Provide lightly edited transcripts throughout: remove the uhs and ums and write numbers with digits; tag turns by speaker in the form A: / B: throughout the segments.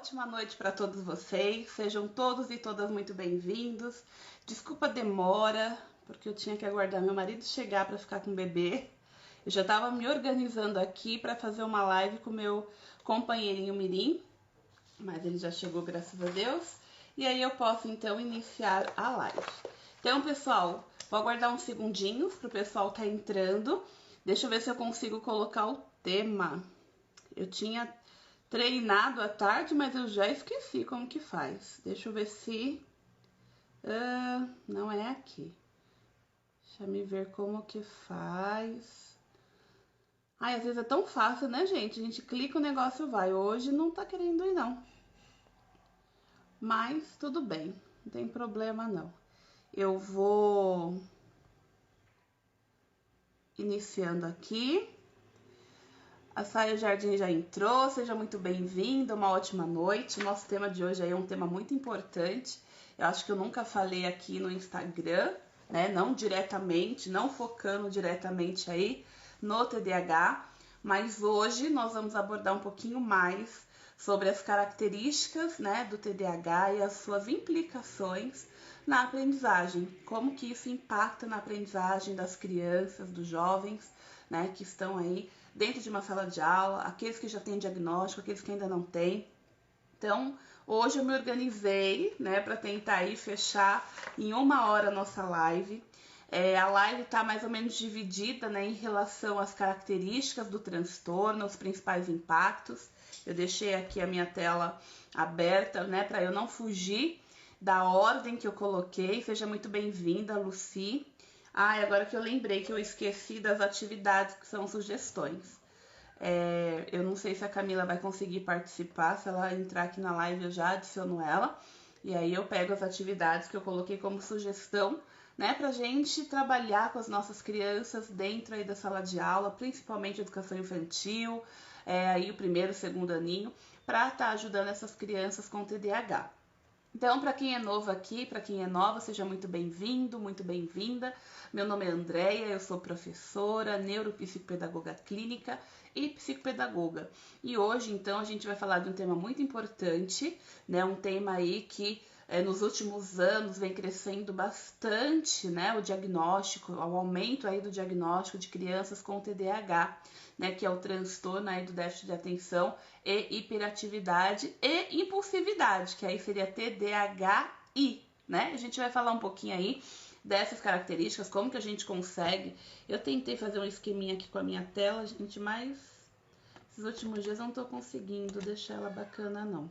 A: ótima noite para todos vocês. Sejam todos e todas muito bem-vindos. Desculpa a demora, porque eu tinha que aguardar meu marido chegar para ficar com o bebê. Eu já estava me organizando aqui para fazer uma live com meu companheirinho Mirim, mas ele já chegou, graças a Deus. E aí eu posso então iniciar a live. Então, pessoal, vou aguardar uns segundinhos para o pessoal tá entrando. Deixa eu ver se eu consigo colocar o tema. Eu tinha treinado à tarde, mas eu já esqueci como que faz. Deixa eu ver se... não é aqui. Deixa eu ver como que faz. Ai, às vezes é tão fácil, né, gente? A gente clica, o negócio vai. Hoje não tá querendo ir, não. Mas tudo bem, não tem problema, não. Eu vou iniciando aqui. A Saia Jardim já entrou, seja muito bem-vinda, uma ótima noite. O nosso tema de hoje aí é um tema muito importante. Eu acho que eu nunca falei aqui no Instagram, né? Não diretamente, não focando diretamente aí no TDAH, mas hoje nós vamos abordar um pouquinho mais sobre as características, né, do TDAH e as suas implicações na aprendizagem, como que isso impacta na aprendizagem das crianças, dos jovens, né, que estão aí dentro de uma sala de aula, aqueles que já têm diagnóstico, aqueles que ainda não têm. Então, hoje eu me organizei, né, para tentar aí fechar em 1 hora a nossa live. A live está mais ou menos dividida, né, em relação às características do transtorno, os principais impactos. Eu deixei aqui a minha tela aberta, né, para eu não fugir da ordem que eu coloquei. Seja muito bem-vinda, Lucy. Agora que eu lembrei que eu esqueci das atividades que são sugestões. Eu não sei se a Camila vai conseguir participar. Se ela entrar aqui na live, eu já adiciono ela. E aí eu pego as atividades que eu coloquei como sugestão, né, pra gente trabalhar com as nossas crianças dentro aí da sala de aula, principalmente educação infantil, aí o 1º, 2º aninho, pra estar ajudando essas crianças com TDAH. Então, para quem é novo aqui, para quem é nova, seja muito bem-vindo, muito bem-vinda. Meu nome é Andréia, eu sou professora, neuropsicopedagoga clínica e psicopedagoga. E hoje, então, a gente vai falar de um tema muito importante, né? Um tema aí que nos últimos anos vem crescendo bastante, né? O diagnóstico, o aumento aí do diagnóstico de crianças com TDAH, né? Que é o transtorno aí do déficit de atenção e hiperatividade e impulsividade, que aí seria TDAHI, né? A gente vai falar um pouquinho aí dessas características, como que a gente consegue. Eu tentei fazer um esqueminha aqui com a minha tela, gente, mas esses últimos dias eu não tô conseguindo deixar ela bacana, não.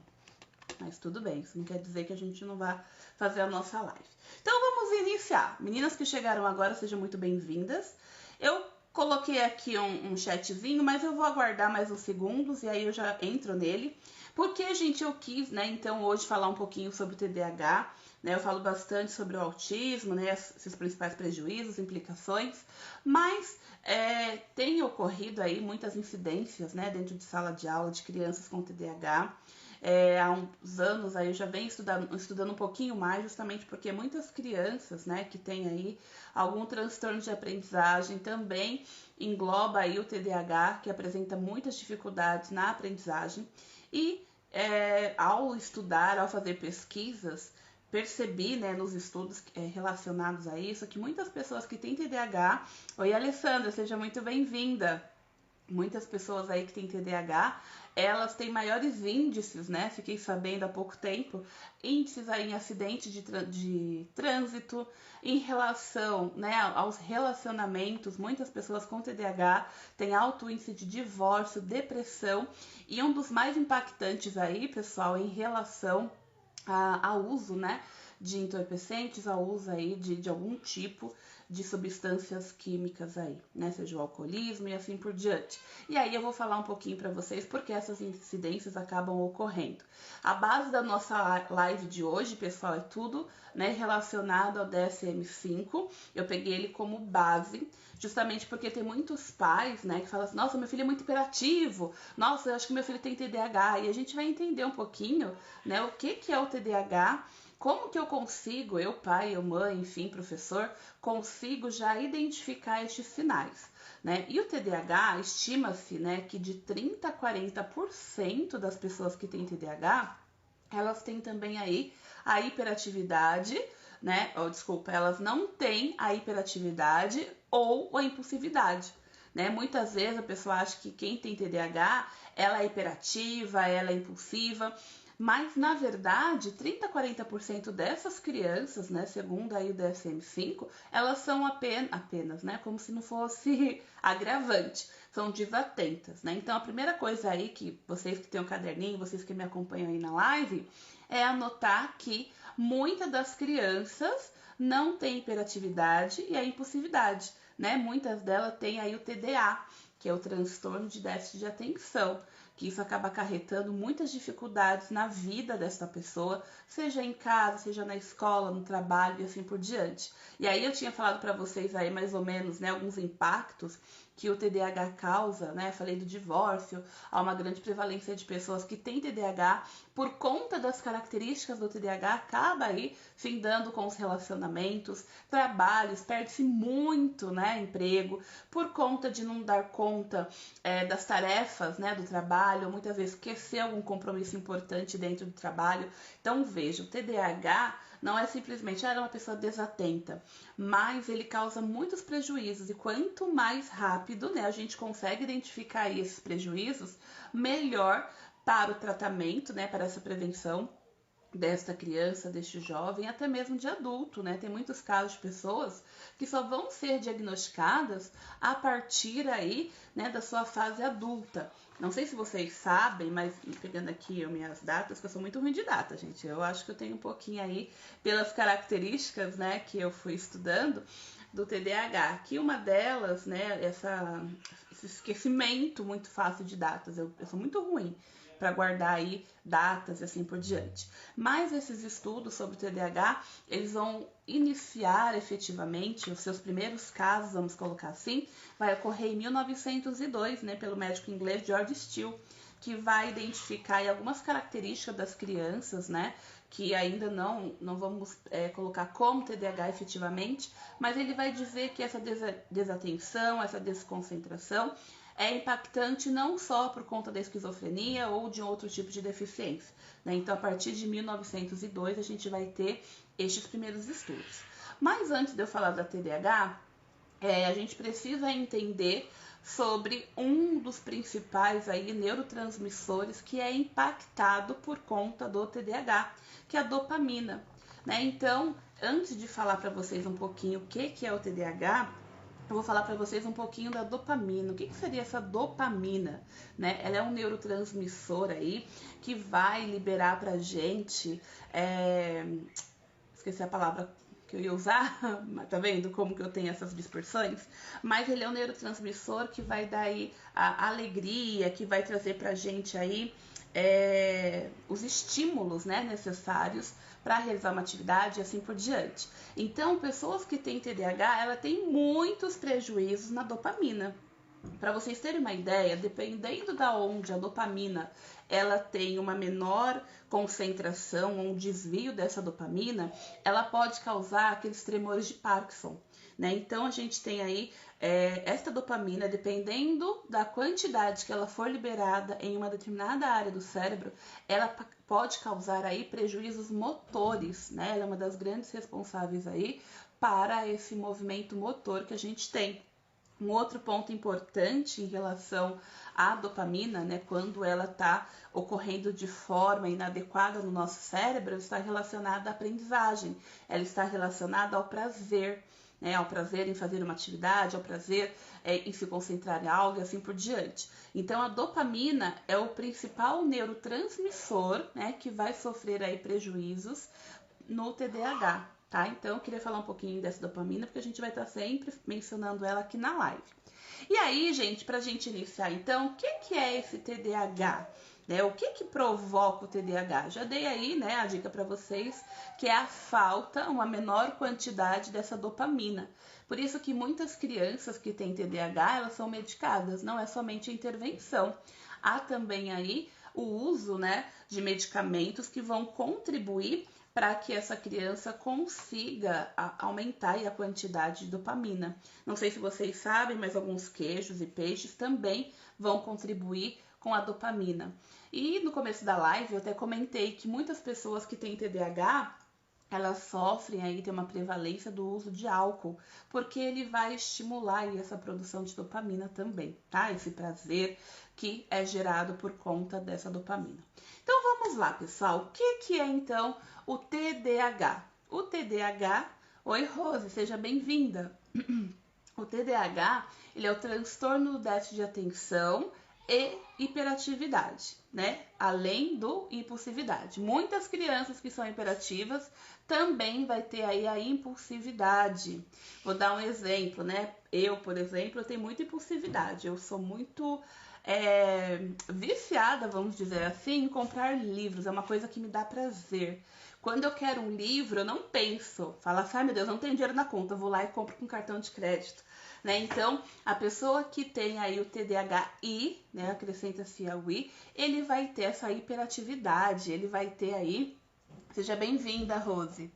A: Mas tudo bem, isso não quer dizer que a gente não vá fazer a nossa live. Então vamos iniciar. Meninas que chegaram agora, sejam muito bem-vindas. Eu coloquei aqui um chatzinho, mas eu vou aguardar mais uns segundos e aí eu já entro nele. Porque, gente, eu quis, né, então hoje falar um pouquinho sobre o TDAH, né, eu falo bastante sobre o autismo, né, esses principais prejuízos, implicações, mas tem ocorrido aí muitas incidências, né, dentro de sala de aula de crianças com TDAH. Há uns anos aí eu já venho estudando um pouquinho mais, justamente porque muitas crianças, né, que têm aí algum transtorno de aprendizagem também engloba aí o TDAH, que apresenta muitas dificuldades na aprendizagem. E ao estudar, ao fazer pesquisas, percebi, né, nos estudos relacionados a isso, que muitas pessoas que têm TDAH... Oi, Alessandra, seja muito bem-vinda. Muitas pessoas aí que têm TDAH, elas têm maiores índices, né? Fiquei sabendo há pouco tempo, índices aí em acidente de trânsito, em relação, né, aos relacionamentos. Muitas pessoas com TDAH têm alto índice de divórcio, depressão, e um dos mais impactantes aí, pessoal, em relação ao uso, né, de entorpecentes, ao uso aí de algum tipo de substâncias químicas aí, né, seja o alcoolismo e assim por diante. E aí eu vou falar um pouquinho para vocês porque essas incidências acabam ocorrendo. A base da nossa live de hoje, pessoal, é tudo, né, relacionado ao DSM-5. Eu peguei ele como base, justamente porque tem muitos pais, né, que falam assim: nossa, meu filho é muito hiperativo, nossa, eu acho que meu filho tem TDAH. E a gente vai entender um pouquinho, né, o que é o TDAH, como que eu consigo, eu pai, eu mãe, enfim, professor, consigo já identificar estes sinais. né? E o TDAH, estima-se, né, que de 30 a 40% das pessoas que têm TDAH, elas têm também aí a hiperatividade, né? Desculpa, elas não têm a hiperatividade ou a impulsividade, né? Muitas vezes a pessoa acha que quem tem TDAH, ela é hiperativa, ela é impulsiva, mas na verdade 30 a 40% dessas crianças, né, segundo aí o DSM-5, elas são apenas, né, como se não fosse agravante, são desatentas, né? Então a primeira coisa aí que vocês que têm um caderninho, vocês que me acompanham aí na live, é anotar que muitas das crianças não têm hiperatividade e a impulsividade, né? Muitas delas têm aí o TDA, que é o transtorno de déficit de atenção, que isso acaba acarretando muitas dificuldades na vida dessa pessoa, seja em casa, seja na escola, no trabalho e assim por diante. E aí eu tinha falado para vocês aí mais ou menos, né, alguns impactos que o TDAH causa, né? Falei do divórcio, há uma grande prevalência de pessoas que têm TDAH, por conta das características do TDAH, acaba aí findando com os relacionamentos, trabalhos, perde-se muito, né, emprego, por conta de não dar conta das tarefas, né, do trabalho, ou muitas vezes esquecer algum compromisso importante dentro do trabalho. Então veja, o TDAH não é simplesmente uma pessoa desatenta, mas ele causa muitos prejuízos e quanto mais rápido, né, a gente consegue identificar esses prejuízos, melhor para o tratamento, né, para essa prevenção desta criança, deste jovem, até mesmo de adulto, né? Tem muitos casos de pessoas que só vão ser diagnosticadas a partir aí, né, da sua fase adulta. Não sei se vocês sabem, mas pegando aqui as minhas datas, que eu sou muito ruim de data, gente. Eu acho que eu tenho um pouquinho aí, pelas características, né, que eu fui estudando, do TDAH, que uma delas, né, esse esquecimento muito fácil de datas. Eu sou muito ruim para guardar aí datas e assim por diante. Mas esses estudos sobre o TDAH, eles vão iniciar efetivamente, os seus primeiros casos, vamos colocar assim, vai ocorrer em 1902, né, pelo médico inglês George Still, que vai identificar aí algumas características das crianças, né, que ainda não vamos colocar como TDAH efetivamente, mas ele vai dizer que essa desatenção, essa desconcentração, é impactante não só por conta da esquizofrenia ou de outro tipo de deficiência, né? Então, a partir de 1902, a gente vai ter estes primeiros estudos. Mas antes de eu falar da TDAH, a gente precisa entender sobre um dos principais aí neurotransmissores que é impactado por conta do TDAH, que é a dopamina, né? Então, antes de falar para vocês um pouquinho o que é o TDAH, eu vou falar para vocês um pouquinho da dopamina. O que seria essa dopamina, né? Ela é um neurotransmissor aí que vai liberar pra gente, esqueci a palavra que eu ia usar, tá vendo como que eu tenho essas dispersões? Mas ele é um neurotransmissor que vai dar aí a alegria, que vai trazer pra gente aí os estímulos, né, necessários para realizar uma atividade e assim por diante. Então, pessoas que têm TDAH, ela tem muitos prejuízos na dopamina. Para vocês terem uma ideia, dependendo da onde a dopamina ela tem uma menor concentração ou um desvio dessa dopamina, ela pode causar aqueles tremores de Parkinson, né? Então a gente tem aí esta dopamina, dependendo da quantidade que ela for liberada em uma determinada área do cérebro, ela pode causar aí prejuízos motores, né? Ela é uma das grandes responsáveis aí para esse movimento motor que a gente tem. Um outro ponto importante em relação à dopamina, né, quando ela está ocorrendo de forma inadequada no nosso cérebro, está relacionada à aprendizagem, ela está relacionada ao prazer, né, ao prazer em fazer uma atividade, ao prazer em se concentrar em algo e assim por diante. Então, a dopamina é o principal neurotransmissor, né, que vai sofrer aí prejuízos no TDAH. Tá? Então, eu queria falar um pouquinho dessa dopamina, porque a gente vai estar sempre mencionando ela aqui na live. E aí, gente, pra gente iniciar, então, o que é esse TDAH? Né? O que provoca o TDAH? Já dei aí, né, a dica para vocês, que é a falta, uma menor quantidade dessa dopamina. Por isso que muitas crianças que têm TDAH, elas são medicadas, não é somente a intervenção. Há também aí o uso, né, de medicamentos que vão contribuir para que essa criança consiga aumentar a quantidade de dopamina. Não sei se vocês sabem, mas alguns queijos e peixes também vão contribuir com a dopamina. E no começo da live eu até comentei que muitas pessoas que têm TDAH, elas sofrem aí, tem uma prevalência do uso de álcool, porque ele vai estimular aí essa produção de dopamina também, tá? Esse prazer que é gerado por conta dessa dopamina. Então vamos lá, pessoal. O que é então o TDAH? O TDAH... Oi, Rose, seja bem-vinda. O TDAH, ele é o transtorno do déficit de atenção e hiperatividade, né? Além do impulsividade. Muitas crianças que são hiperativas também vai ter aí a impulsividade. Vou dar um exemplo, né? Eu, por exemplo, eu tenho muita impulsividade. Eu sou muito viciada, vamos dizer assim, em comprar livros. É uma coisa que me dá prazer. Quando eu quero um livro, eu não penso. Falo assim, ai meu Deus, eu não tenho dinheiro na conta. Eu vou lá e compro com cartão de crédito. Né? Então, a pessoa que tem aí o TDAH-I, né, acrescenta-se ao I, ele vai ter essa hiperatividade, ele vai ter aí, seja bem-vinda, Rose,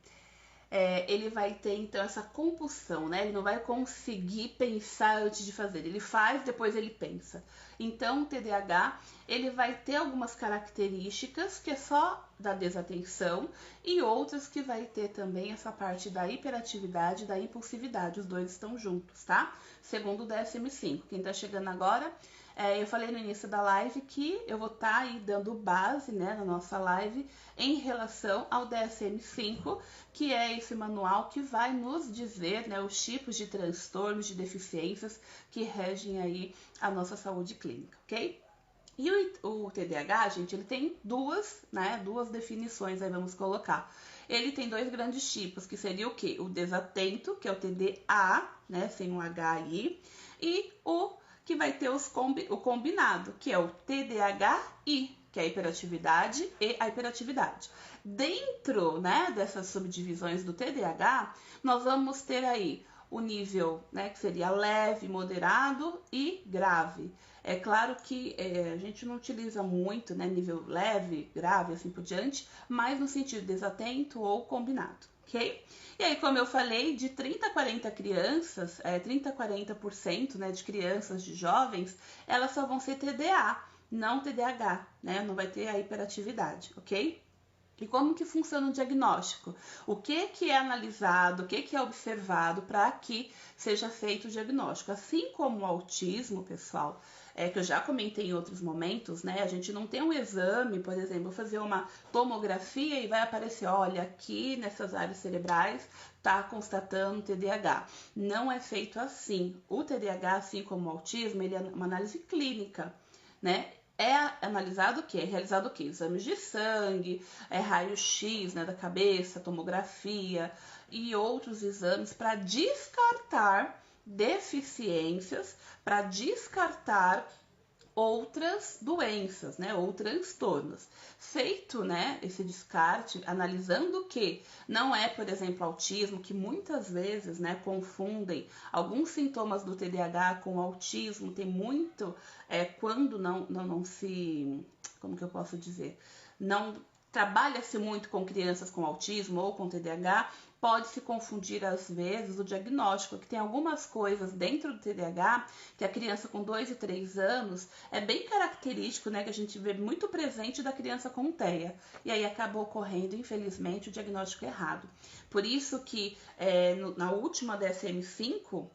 A: ele vai ter então essa compulsão, né? Ele não vai conseguir pensar antes de fazer, ele faz, depois ele pensa. Então, o TDAH, ele vai ter algumas características que é só da desatenção e outras que vai ter também essa parte da hiperatividade e da impulsividade, os dois estão juntos, tá? Segundo o DSM-5. Quem tá chegando agora, eu falei no início da live que eu vou estar aí dando base, né, na nossa live em relação ao DSM-5, que é esse manual que vai nos dizer, né, os tipos de transtornos, de deficiências que regem aí a nossa saúde clínica, ok? E o TDAH, gente, ele tem duas definições, aí vamos colocar. Ele tem dois grandes tipos, que seria o quê? O desatento, que é o TDA, né, sem um HI, e o que vai ter o combinado, que é o TDAH-I, que é a hiperatividade e a hiperatividade. Dentro, né, dessas subdivisões do TDAH, nós vamos ter aí o nível, né, que seria leve, moderado e grave. É claro que a gente não utiliza muito, né, nível leve, grave, assim por diante, mas no sentido desatento ou combinado, ok? E aí, como eu falei, de 30 a 40 crianças, 30 a 40%, né, de crianças, de jovens, elas só vão ser TDA, não TDAH, né, não vai ter a hiperatividade, ok? E como que funciona o diagnóstico? O que é analisado, o que é observado para que seja feito o diagnóstico? Assim como o autismo, pessoal, que eu já comentei em outros momentos, né? A gente não tem um exame, por exemplo, fazer uma tomografia e vai aparecer, olha, aqui nessas áreas cerebrais está constatando TDAH. Não é feito assim. O TDAH, assim como o autismo, ele é uma análise clínica, né? É analisado o quê? É realizado o quê? Exames de sangue, raio-x, né, da cabeça, tomografia e outros exames para descartar deficiências, para descartar outras doenças, né, ou transtornos. Feito, né, esse descarte, analisando que não é, por exemplo, autismo, que muitas vezes, né, confundem alguns sintomas do TDAH com autismo, tem muito, quando não se, como que eu posso dizer, não trabalha-se muito com crianças com autismo ou com TDAH, pode se confundir às vezes o diagnóstico, que tem algumas coisas dentro do TDAH que a criança com 2 e 3 anos é bem característico, né, que a gente vê muito presente da criança com TEA, e aí acaba ocorrendo, infelizmente, o diagnóstico errado. Por isso que na última DSM-5,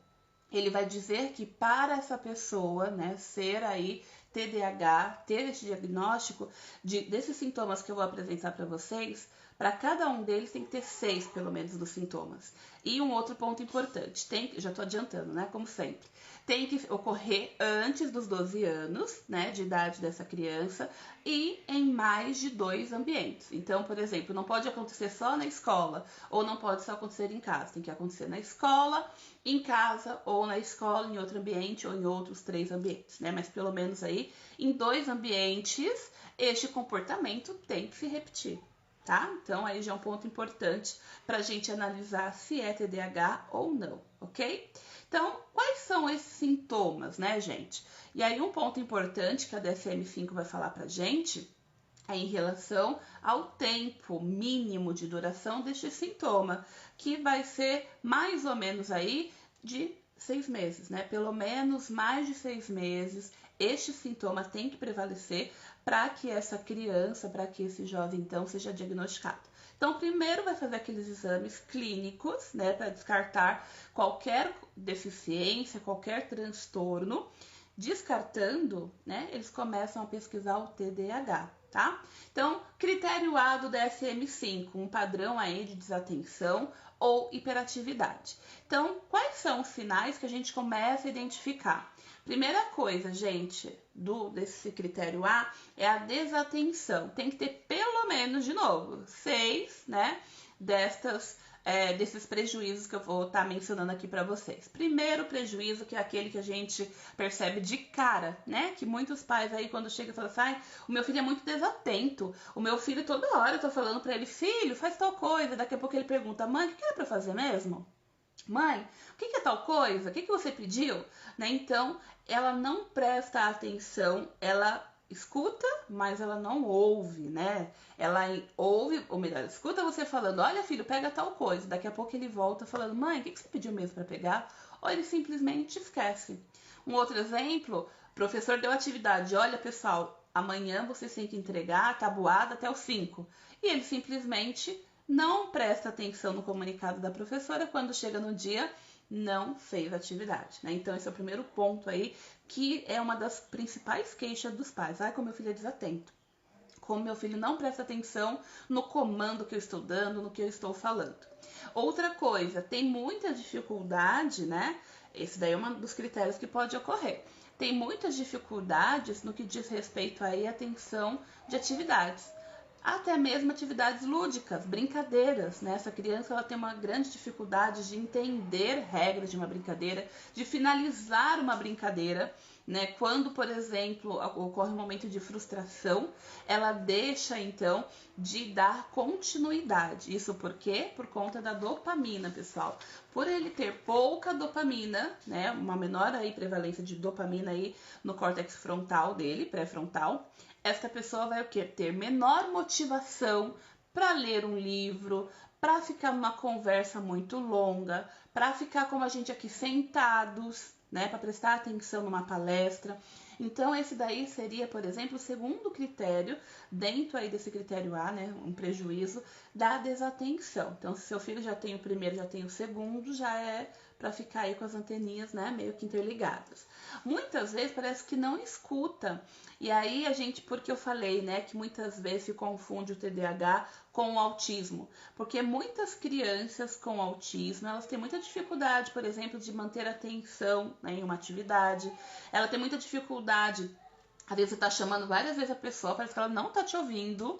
A: ele vai dizer que para essa pessoa, né, ser aí TDAH, ter esse diagnóstico desses sintomas que eu vou apresentar para vocês, para cada um deles tem que ter 6, pelo menos, dos sintomas. E um outro ponto importante, já estou adiantando, né, como sempre, tem que ocorrer antes dos 12 anos, né, de idade dessa criança e em mais de 2 ambientes. Então, por exemplo, não pode acontecer só na escola ou não pode só acontecer em casa. Tem que acontecer na escola, em casa ou na escola, em outro ambiente ou em outros 3 ambientes, né? Mas pelo menos aí em 2 ambientes este comportamento tem que se repetir. tá? Então, aí já é um ponto importante para a gente analisar se é TDAH ou não, ok? Então, quais são esses sintomas, né, gente? E aí, um ponto importante que a DSM-5 vai falar pra gente é em relação ao tempo mínimo de duração deste sintoma, que vai ser mais ou menos aí de 6 meses, né? Pelo menos mais de 6 meses, este sintoma tem que prevalecer para que essa criança, para que esse jovem, então, seja diagnosticado. Então, primeiro vai fazer aqueles exames clínicos, né, para descartar qualquer deficiência, qualquer transtorno. Descartando, né, eles começam a pesquisar o TDAH, tá? Então, critério A do DSM-5, um padrão aí de desatenção ou hiperatividade. Então, quais são os sinais que a gente começa a identificar? Primeira coisa, gente, desse critério A é a desatenção. Tem que ter pelo menos, de novo, 6, né, desses prejuízos que eu vou estar mencionando aqui para vocês. Primeiro prejuízo, que é aquele que a gente percebe de cara, né? Que muitos pais aí, quando chegam, falam assim: o meu filho é muito desatento, o meu filho toda hora eu tô falando para ele, filho, faz tal coisa, daqui a pouco ele pergunta, mãe, o que era para fazer mesmo? Mãe, o que é tal coisa? O que você pediu? Né? Então, ela não presta atenção, ela escuta, mas ela não ouve, né? Ela ouve, ou melhor, escuta você falando, olha filho, pega tal coisa. Daqui a pouco ele volta falando, mãe, o que você pediu mesmo para pegar? Ou ele simplesmente esquece. Um outro exemplo, o professor deu atividade, olha pessoal, amanhã vocês têm que entregar a tabuada até os 5. E ele simplesmente não presta atenção no comunicado da professora, quando chega no dia, não fez atividade, né? Então, esse é o primeiro ponto aí, que é uma das principais queixas dos pais. Ai, como meu filho é desatento. Como meu filho não presta atenção no comando que eu estou dando, no que eu estou falando. Outra coisa, tem muita dificuldade, né? Esse daí é um dos critérios que pode ocorrer. Tem muitas dificuldades no que diz respeito aí à atenção de atividades. Até mesmo atividades lúdicas, brincadeiras, né? Essa criança ela tem uma grande dificuldade de entender regras de uma brincadeira, de finalizar uma brincadeira, né? Quando, por exemplo, ocorre um momento de frustração, ela deixa então de dar continuidade. Isso por quê? Por conta da dopamina, pessoal. Por ele ter pouca dopamina, né? Uma menor aí prevalência de dopamina aí no córtex frontal dele, pré-frontal, esta pessoa vai o quê? Ter menor motivação para ler um livro, para ficar numa conversa muito longa, para ficar como a gente aqui sentados, né, para prestar atenção numa palestra. Então, esse daí seria, por exemplo, o segundo critério, dentro aí desse critério A, né, um prejuízo da desatenção. Então, se seu filho já tem o primeiro, já tem o segundo, já é para ficar aí com as anteninhas, né, meio que interligadas. Muitas vezes parece que não escuta. E aí a gente, porque eu falei, né, que muitas vezes se confunde o TDAH com o autismo, porque muitas crianças com autismo, elas têm muita dificuldade, por exemplo, de manter a atenção, né, em uma atividade. Ela tem muita dificuldade, às vezes você está chamando várias vezes a pessoa, parece que ela não está te ouvindo,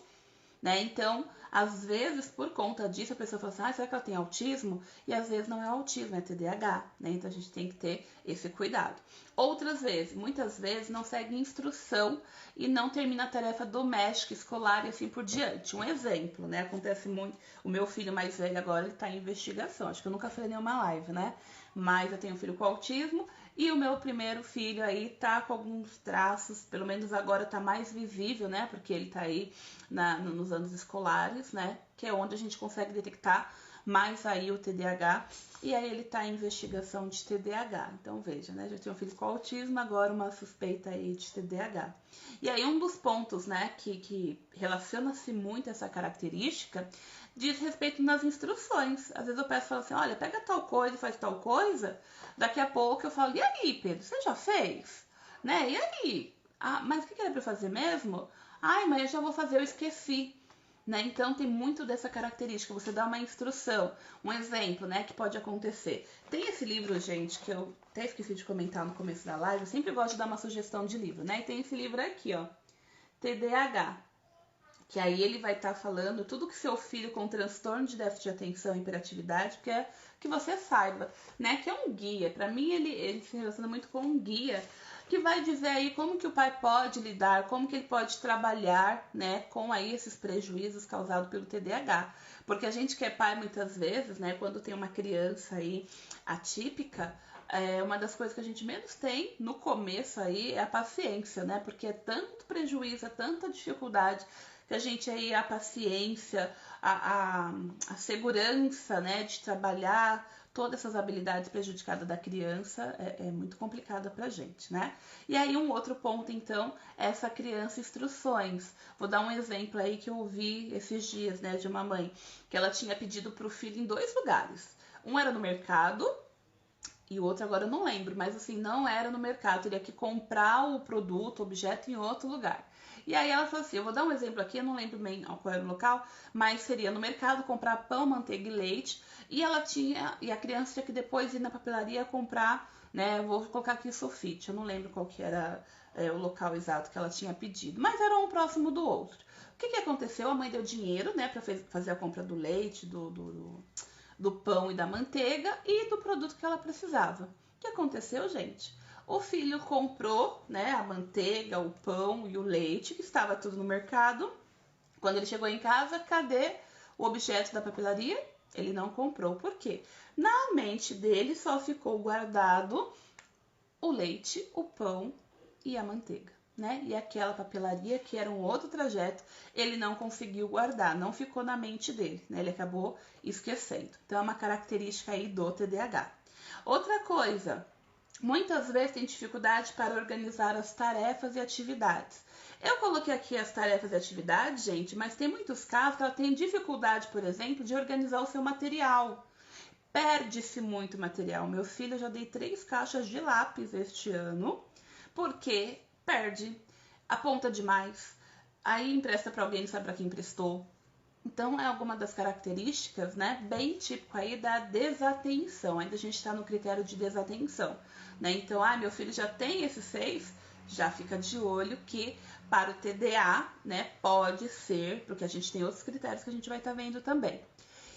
A: né? Então, às vezes, por conta disso, a pessoa fala assim, será que ela tem autismo? E às vezes não é autismo, é TDAH, né? Então, a gente tem que ter esse cuidado. Outras vezes, muitas vezes, não segue instrução e não termina a tarefa doméstica, escolar e assim por diante. Um exemplo, né? Acontece muito, o meu filho mais velho agora, ele tá em investigação. Acho que eu nunca falei em nenhuma live, né? Mas eu tenho um filho com autismo e o meu primeiro filho aí tá com alguns traços, pelo menos agora tá mais visível, né? Porque ele tá aí nos anos escolares, né? Que é onde a gente consegue detectar mais aí o TDAH. E aí ele tá em investigação de TDAH. Então veja, né? Já tinha um filho com autismo, agora uma suspeita aí de TDAH. E aí um dos pontos, né, que relaciona-se muito a essa característica diz respeito nas instruções. Às vezes eu peço, falo assim, olha, pega tal coisa e faz tal coisa. Daqui a pouco eu falo, e aí, Pedro, você já fez? Né? E aí? Ah, mas o que era pra fazer mesmo? Ai, mas eu já vou fazer, eu esqueci. Né? Então tem muito dessa característica, você dá uma instrução, um exemplo, né, que pode acontecer. Tem esse livro, gente, que eu até esqueci de comentar no começo da live, eu sempre gosto de dar uma sugestão de livro, né? E tem esse livro aqui, ó, TDAH, que aí ele vai estar falando tudo que seu filho com transtorno de déficit de atenção e hiperatividade, que você saiba, né, que é um guia. Para mim ele se relaciona muito com um guia que vai dizer aí como que o pai pode lidar, como que ele pode trabalhar, né, com aí esses prejuízos causados pelo TDAH. Porque a gente que é pai muitas vezes, né, quando tem uma criança aí atípica, uma das coisas que a gente menos tem no começo aí é a paciência, né? Porque é tanto prejuízo, é tanta dificuldade que a gente aí, a paciência, a segurança, né, de trabalhar todas essas habilidades prejudicadas da criança é muito complicada pra gente, né? E aí um outro ponto, então, é essa criança instruções. Vou dar um exemplo aí que eu ouvi esses dias, né, de uma mãe, que ela tinha pedido pro filho em 2 lugares. Um era no mercado, e o outro agora eu não lembro, mas assim, não era no mercado, teria que comprar o produto, o objeto em outro lugar. E aí ela falou assim, eu vou dar um exemplo aqui, eu não lembro bem qual era o local, mas seria no mercado comprar pão, manteiga e leite, e a criança tinha que depois ir na papelaria comprar, né, vou colocar aqui sulfite, eu não lembro qual que era o local exato que ela tinha pedido, mas era um próximo do outro. O que aconteceu? A mãe deu dinheiro, né, para fazer a compra do leite, do pão e da manteiga e do produto que ela precisava. O que aconteceu, gente? O filho comprou, né, a manteiga, o pão e o leite, que estava tudo no mercado. Quando ele chegou em casa, cadê o objeto da papelaria? Ele não comprou. Por quê? Na mente dele só ficou guardado o leite, o pão e a manteiga, né? E aquela papelaria, que era um outro trajeto, ele não conseguiu guardar, não ficou na mente dele, né? Ele acabou esquecendo. Então, é uma característica aí do TDAH. Outra coisa, muitas vezes tem dificuldade para organizar as tarefas e atividades. Eu coloquei aqui as tarefas e atividades, gente, mas tem muitos casos que ela tem dificuldade, por exemplo, de organizar o seu material. Perde-se muito material. Meu filho, eu já dei 3 caixas de lápis este ano, porque perde, aponta demais, aí empresta para alguém, não sabe para quem emprestou. Então, é alguma das características, né, bem típico aí da desatenção. Ainda a gente está no critério de desatenção, né? Então, meu filho já tem esses 6, já fica de olho que para o TDA, né, pode ser, porque a gente tem outros critérios que a gente vai estar vendo também.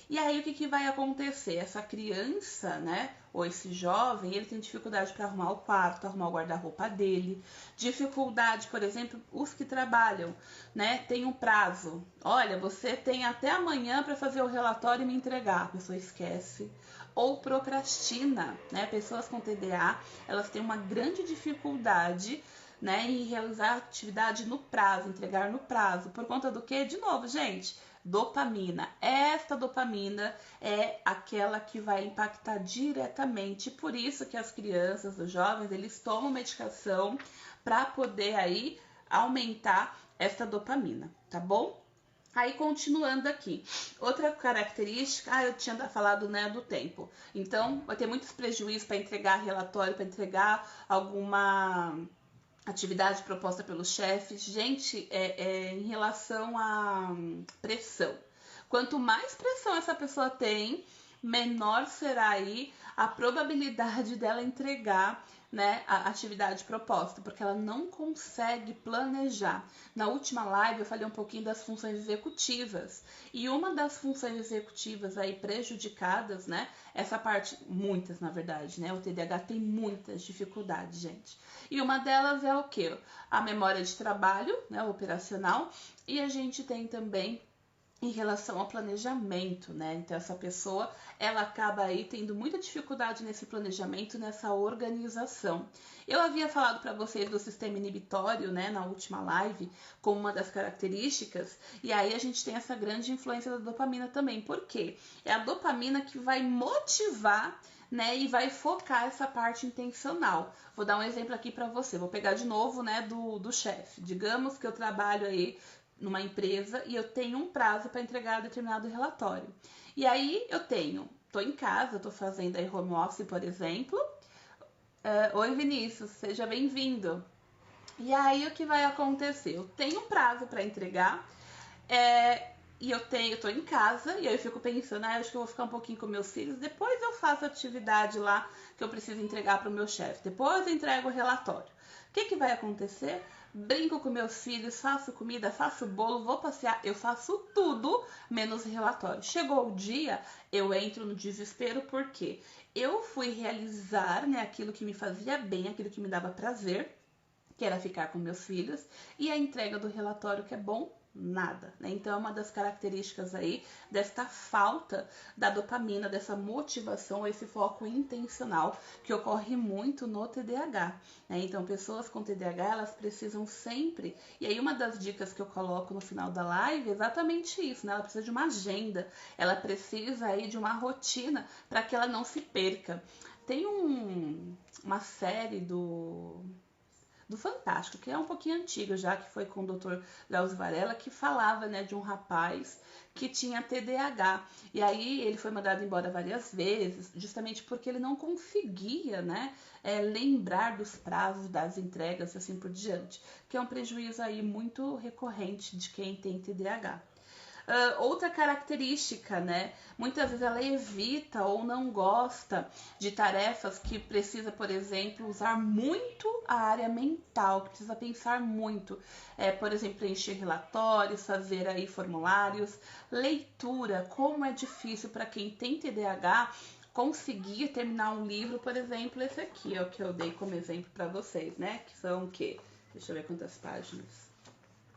A: E aí, o que vai acontecer? Essa criança, né, ou esse jovem, ele tem dificuldade para arrumar o quarto, arrumar o guarda-roupa dele. Dificuldade, por exemplo, os que trabalham, né, tem um prazo. Olha, você tem até amanhã para fazer o relatório e me entregar. A pessoa esquece. Ou procrastina, né? Pessoas com TDA, elas têm uma grande dificuldade, né, em realizar atividade no prazo, entregar no prazo. Por conta do quê? De novo, gente, dopamina. Esta dopamina é aquela que vai impactar diretamente. Por isso que as crianças, os jovens, eles tomam medicação para poder aí aumentar esta dopamina, tá bom? Aí, continuando aqui, outra característica, eu tinha falado, né, do tempo. Então, vai ter muitos prejuízos para entregar relatório, para entregar alguma atividade proposta pelo chefe. Gente, em relação à pressão. Quanto mais pressão essa pessoa tem, menor será aí a probabilidade dela entregar, né, a atividade proposta, porque ela não consegue planejar. Na última live eu falei um pouquinho das funções executivas, e uma das funções executivas aí prejudicadas, né, essa parte, muitas na verdade, né, o TDAH tem muitas dificuldades, gente. E uma delas é o quê? A memória de trabalho, né, operacional, e a gente tem também em relação ao planejamento, né? Então, essa pessoa, ela acaba aí tendo muita dificuldade nesse planejamento, nessa organização. Eu havia falado para vocês do sistema inibitório, né, na última live, como uma das características, e aí a gente tem essa grande influência da dopamina também. Por quê? É a dopamina que vai motivar, né, e vai focar essa parte intencional. Vou dar um exemplo aqui para você. Vou pegar de novo, né, do chefe. Digamos que eu trabalho aí numa empresa e eu tenho um prazo para entregar determinado relatório. E aí eu tô em casa, tô fazendo aí home office, por exemplo. Oi, Vinícius, seja bem-vindo. E aí o que vai acontecer? Eu tenho um prazo para entregar, e eu tô em casa, e aí eu fico pensando, acho que eu vou ficar um pouquinho com meus filhos, depois eu faço a atividade lá que eu preciso entregar para o meu chefe, depois eu entrego o relatório. O que vai acontecer? Brinco com meus filhos, faço comida, faço bolo, vou passear, eu faço tudo menos relatório. Chegou o dia, eu entro no desespero porque eu fui realizar, né, aquilo que me fazia bem, aquilo que me dava prazer, que era ficar com meus filhos, e a entrega do relatório, que é bom, nada, né? Então é uma das características aí desta falta da dopamina, dessa motivação, esse foco intencional que ocorre muito no TDAH, né? Então pessoas com TDAH, elas precisam sempre, e aí uma das dicas que eu coloco no final da live é exatamente isso, né? Ela precisa de uma agenda, ela precisa aí de uma rotina para que ela não se perca. Tem uma série do Fantástico, que é um pouquinho antigo já, que foi com o Dr. Drauzio Varela, que falava, né, de um rapaz que tinha TDAH. E aí ele foi mandado embora várias vezes, justamente porque ele não conseguia, né, lembrar dos prazos das entregas e assim por diante, que é um prejuízo aí muito recorrente de quem tem TDAH. Outra característica, né? Muitas vezes ela evita ou não gosta de tarefas que precisa, por exemplo, usar muito a área mental, que precisa pensar muito. Por exemplo, preencher relatórios, fazer aí formulários, leitura. Como é difícil para quem tem TDAH conseguir terminar um livro, por exemplo, esse aqui, ó, que eu dei como exemplo para vocês, né? Que são o quê? Deixa eu ver quantas páginas.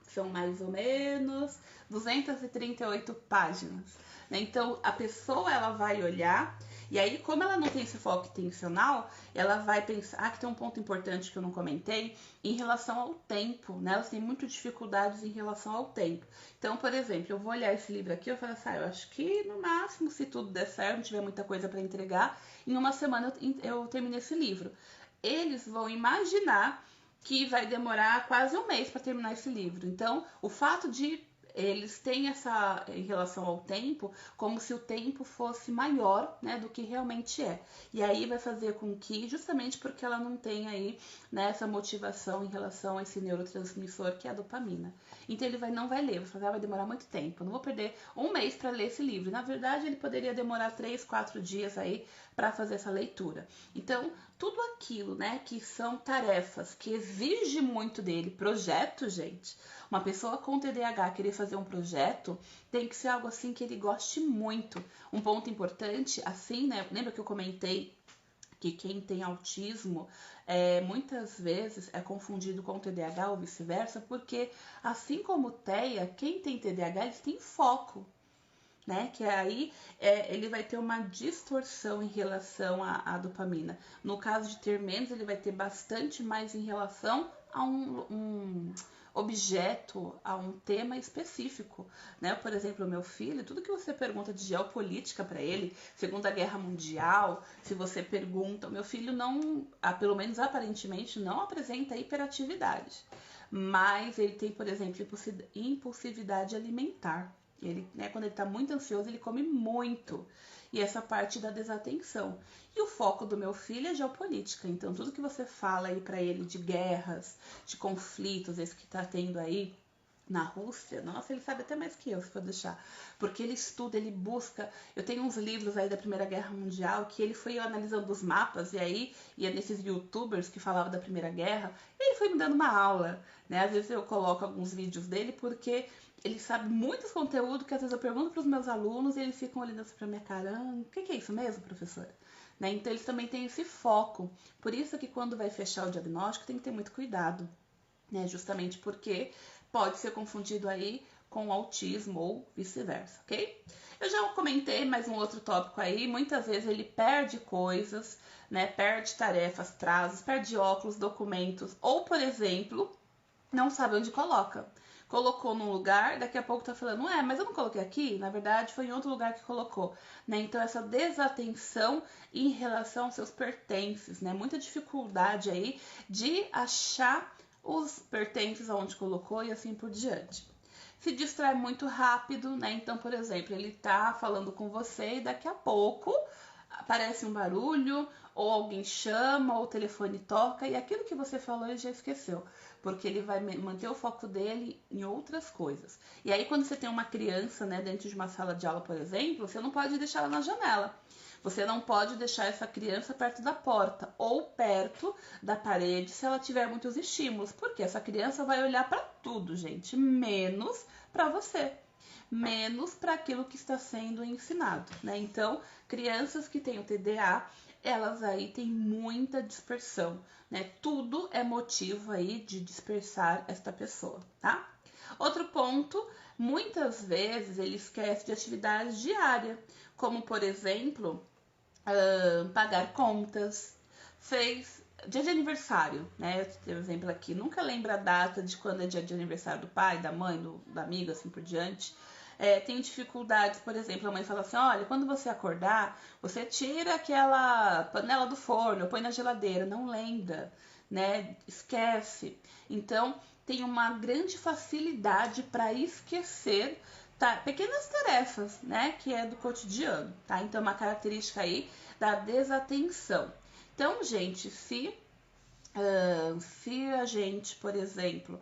A: São mais ou menos 238 páginas. Né? Então, a pessoa ela vai olhar, e aí, como ela não tem esse foco intencional, ela vai pensar que tem um ponto importante que eu não comentei, em relação ao tempo, né? Elas têm muitas dificuldades em relação ao tempo. Então, por exemplo, eu vou olhar esse livro aqui e eu falo assim, eu acho que no máximo, se tudo der certo, não tiver muita coisa para entregar, em uma semana eu termino esse livro. Eles vão imaginar que vai demorar quase um mês para terminar esse livro. Então, o fato de eles têm essa, em relação ao tempo, como se o tempo fosse maior, né, do que realmente é. E aí vai fazer com que, justamente porque ela não tem aí, né, essa motivação em relação a esse neurotransmissor que é a dopamina. Então ele não vai ler, vai demorar muito tempo. Eu não vou perder um mês para ler esse livro. Na verdade, ele poderia demorar 3, 4 dias aí para fazer essa leitura. Então, tudo aquilo, né, que são tarefas que exige muito dele, projeto, gente. Uma pessoa com TDAH querer fazer um projeto tem que ser algo assim que ele goste muito. Um ponto importante, assim, né, lembra que eu comentei que quem tem autismo muitas vezes é confundido com TDAH ou vice-versa, porque assim como o TEA, quem tem TDAH, eles têm foco. Né? Que aí ele vai ter uma distorção em relação à dopamina. No caso de ter menos, ele vai ter bastante mais em relação a um objeto, a um tema específico, né? Por exemplo, o meu filho, tudo que você pergunta de geopolítica para ele, Segunda Guerra Mundial, se você pergunta, o meu filho não, pelo menos aparentemente, não apresenta hiperatividade, mas ele tem, por exemplo, impulsividade alimentar. Ele, né, quando ele está muito ansioso, ele come muito. E essa parte da desatenção. E o foco do meu filho é geopolítica. Então, tudo que você fala aí para ele de guerras, de conflitos, esse que está tendo aí na Rússia, nossa, ele sabe até mais que eu, se for deixar. Porque ele estuda, ele busca. Eu tenho uns livros aí da Primeira Guerra Mundial que ele foi analisando os mapas e aí ia nesses youtubers que falavam da Primeira Guerra, e ele foi me dando uma aula, né? Às vezes eu coloco alguns vídeos dele porque ele sabe muitos conteúdos que às vezes eu pergunto para os meus alunos e eles ficam olhando assim para minha cara, o que é isso mesmo, professora? Né? Então eles também têm esse foco. Por isso que quando vai fechar o diagnóstico tem que ter muito cuidado, né? Justamente porque pode ser confundido aí com autismo ou vice-versa, ok? Eu já comentei mais um outro tópico aí, muitas vezes ele perde coisas, né? Perde tarefas, prazos, perde óculos, documentos, ou, por exemplo, não sabe onde coloca. Colocou num lugar, daqui a pouco tá falando, mas eu não coloquei aqui, na verdade foi em outro lugar que colocou, né? Então essa desatenção em relação aos seus pertences, né? Muita dificuldade aí de achar os pertences aonde colocou e assim por diante. Se distrai muito rápido, né? Então, por exemplo, ele tá falando com você e daqui a pouco aparece um barulho, ou alguém chama, ou o telefone toca, e aquilo que você falou ele já esqueceu, porque ele vai manter o foco dele em outras coisas. E aí, quando você tem uma criança, né, dentro de uma sala de aula, por exemplo, você não pode deixar ela na janela. Você não pode deixar essa criança perto da porta ou perto da parede se ela tiver muitos estímulos, porque essa criança vai olhar para tudo, gente, menos para você, menos para aquilo que está sendo ensinado, né? Então, crianças que têm o TDA, elas aí têm muita dispersão, né? Tudo é motivo aí de dispersar esta pessoa, tá? Outro ponto, muitas vezes ele esquece de atividades diárias, como por exemplo, pagar contas, fez dia de aniversário, né? Tem um exemplo aqui, nunca lembra a data de quando é dia de aniversário do pai, da mãe, do amigo, assim por diante. Tem dificuldades, por exemplo, a mãe fala assim, olha, quando você acordar, você tira aquela panela do forno, põe na geladeira, não lembra, né? Esquece. Então, tem uma grande facilidade para esquecer pequenas tarefas, né? Que é do cotidiano, tá? Então, uma característica aí da desatenção. Então, gente, se a gente, por exemplo,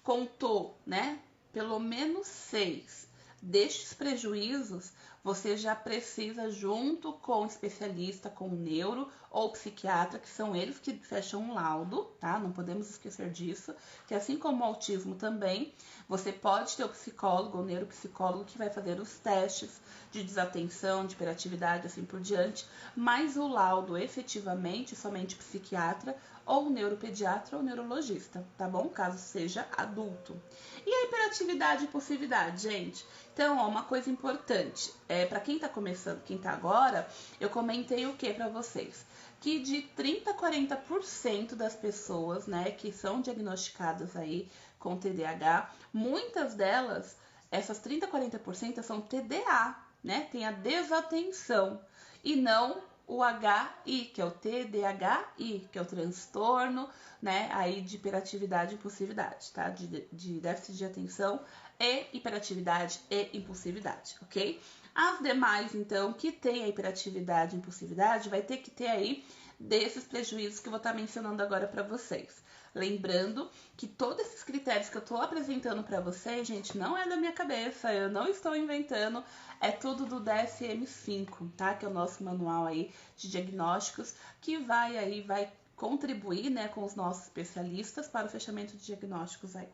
A: contou, né, pelo menos 6 destes prejuízos, você já precisa, junto com o especialista, com o neuro ou psiquiatra, que são eles que fecham um laudo, tá? Não podemos esquecer disso, que assim como o autismo também, você pode ter o psicólogo ou neuropsicólogo que vai fazer os testes de desatenção, de hiperatividade, assim por diante, mas o laudo efetivamente somente o psiquiatra ou neuropediatra ou neurologista, tá bom? Caso seja adulto. E a hiperatividade e impulsividade, gente? Então, ó, uma coisa importante, para quem tá começando, quem tá agora, eu comentei o que para vocês? Que de 30 a 40% das pessoas, né, que são diagnosticadas aí com TDAH, muitas delas, essas 30 a 40% são TDA, né? Tem a desatenção e não o HI, que é o TDAHI, que é o transtorno, né, aí de hiperatividade e impulsividade, tá? De déficit de atenção e hiperatividade e impulsividade, ok? As demais, então, que tem a hiperatividade e impulsividade, vai ter que ter aí desses prejuízos que eu vou estar mencionando agora para vocês. Lembrando que todos esses critérios que eu estou apresentando para vocês, gente, não é da minha cabeça, eu não estou inventando, é tudo do DSM-5, tá? Que é o nosso manual aí de diagnósticos, que vai contribuir, né, com os nossos especialistas para o fechamento de diagnósticos aí.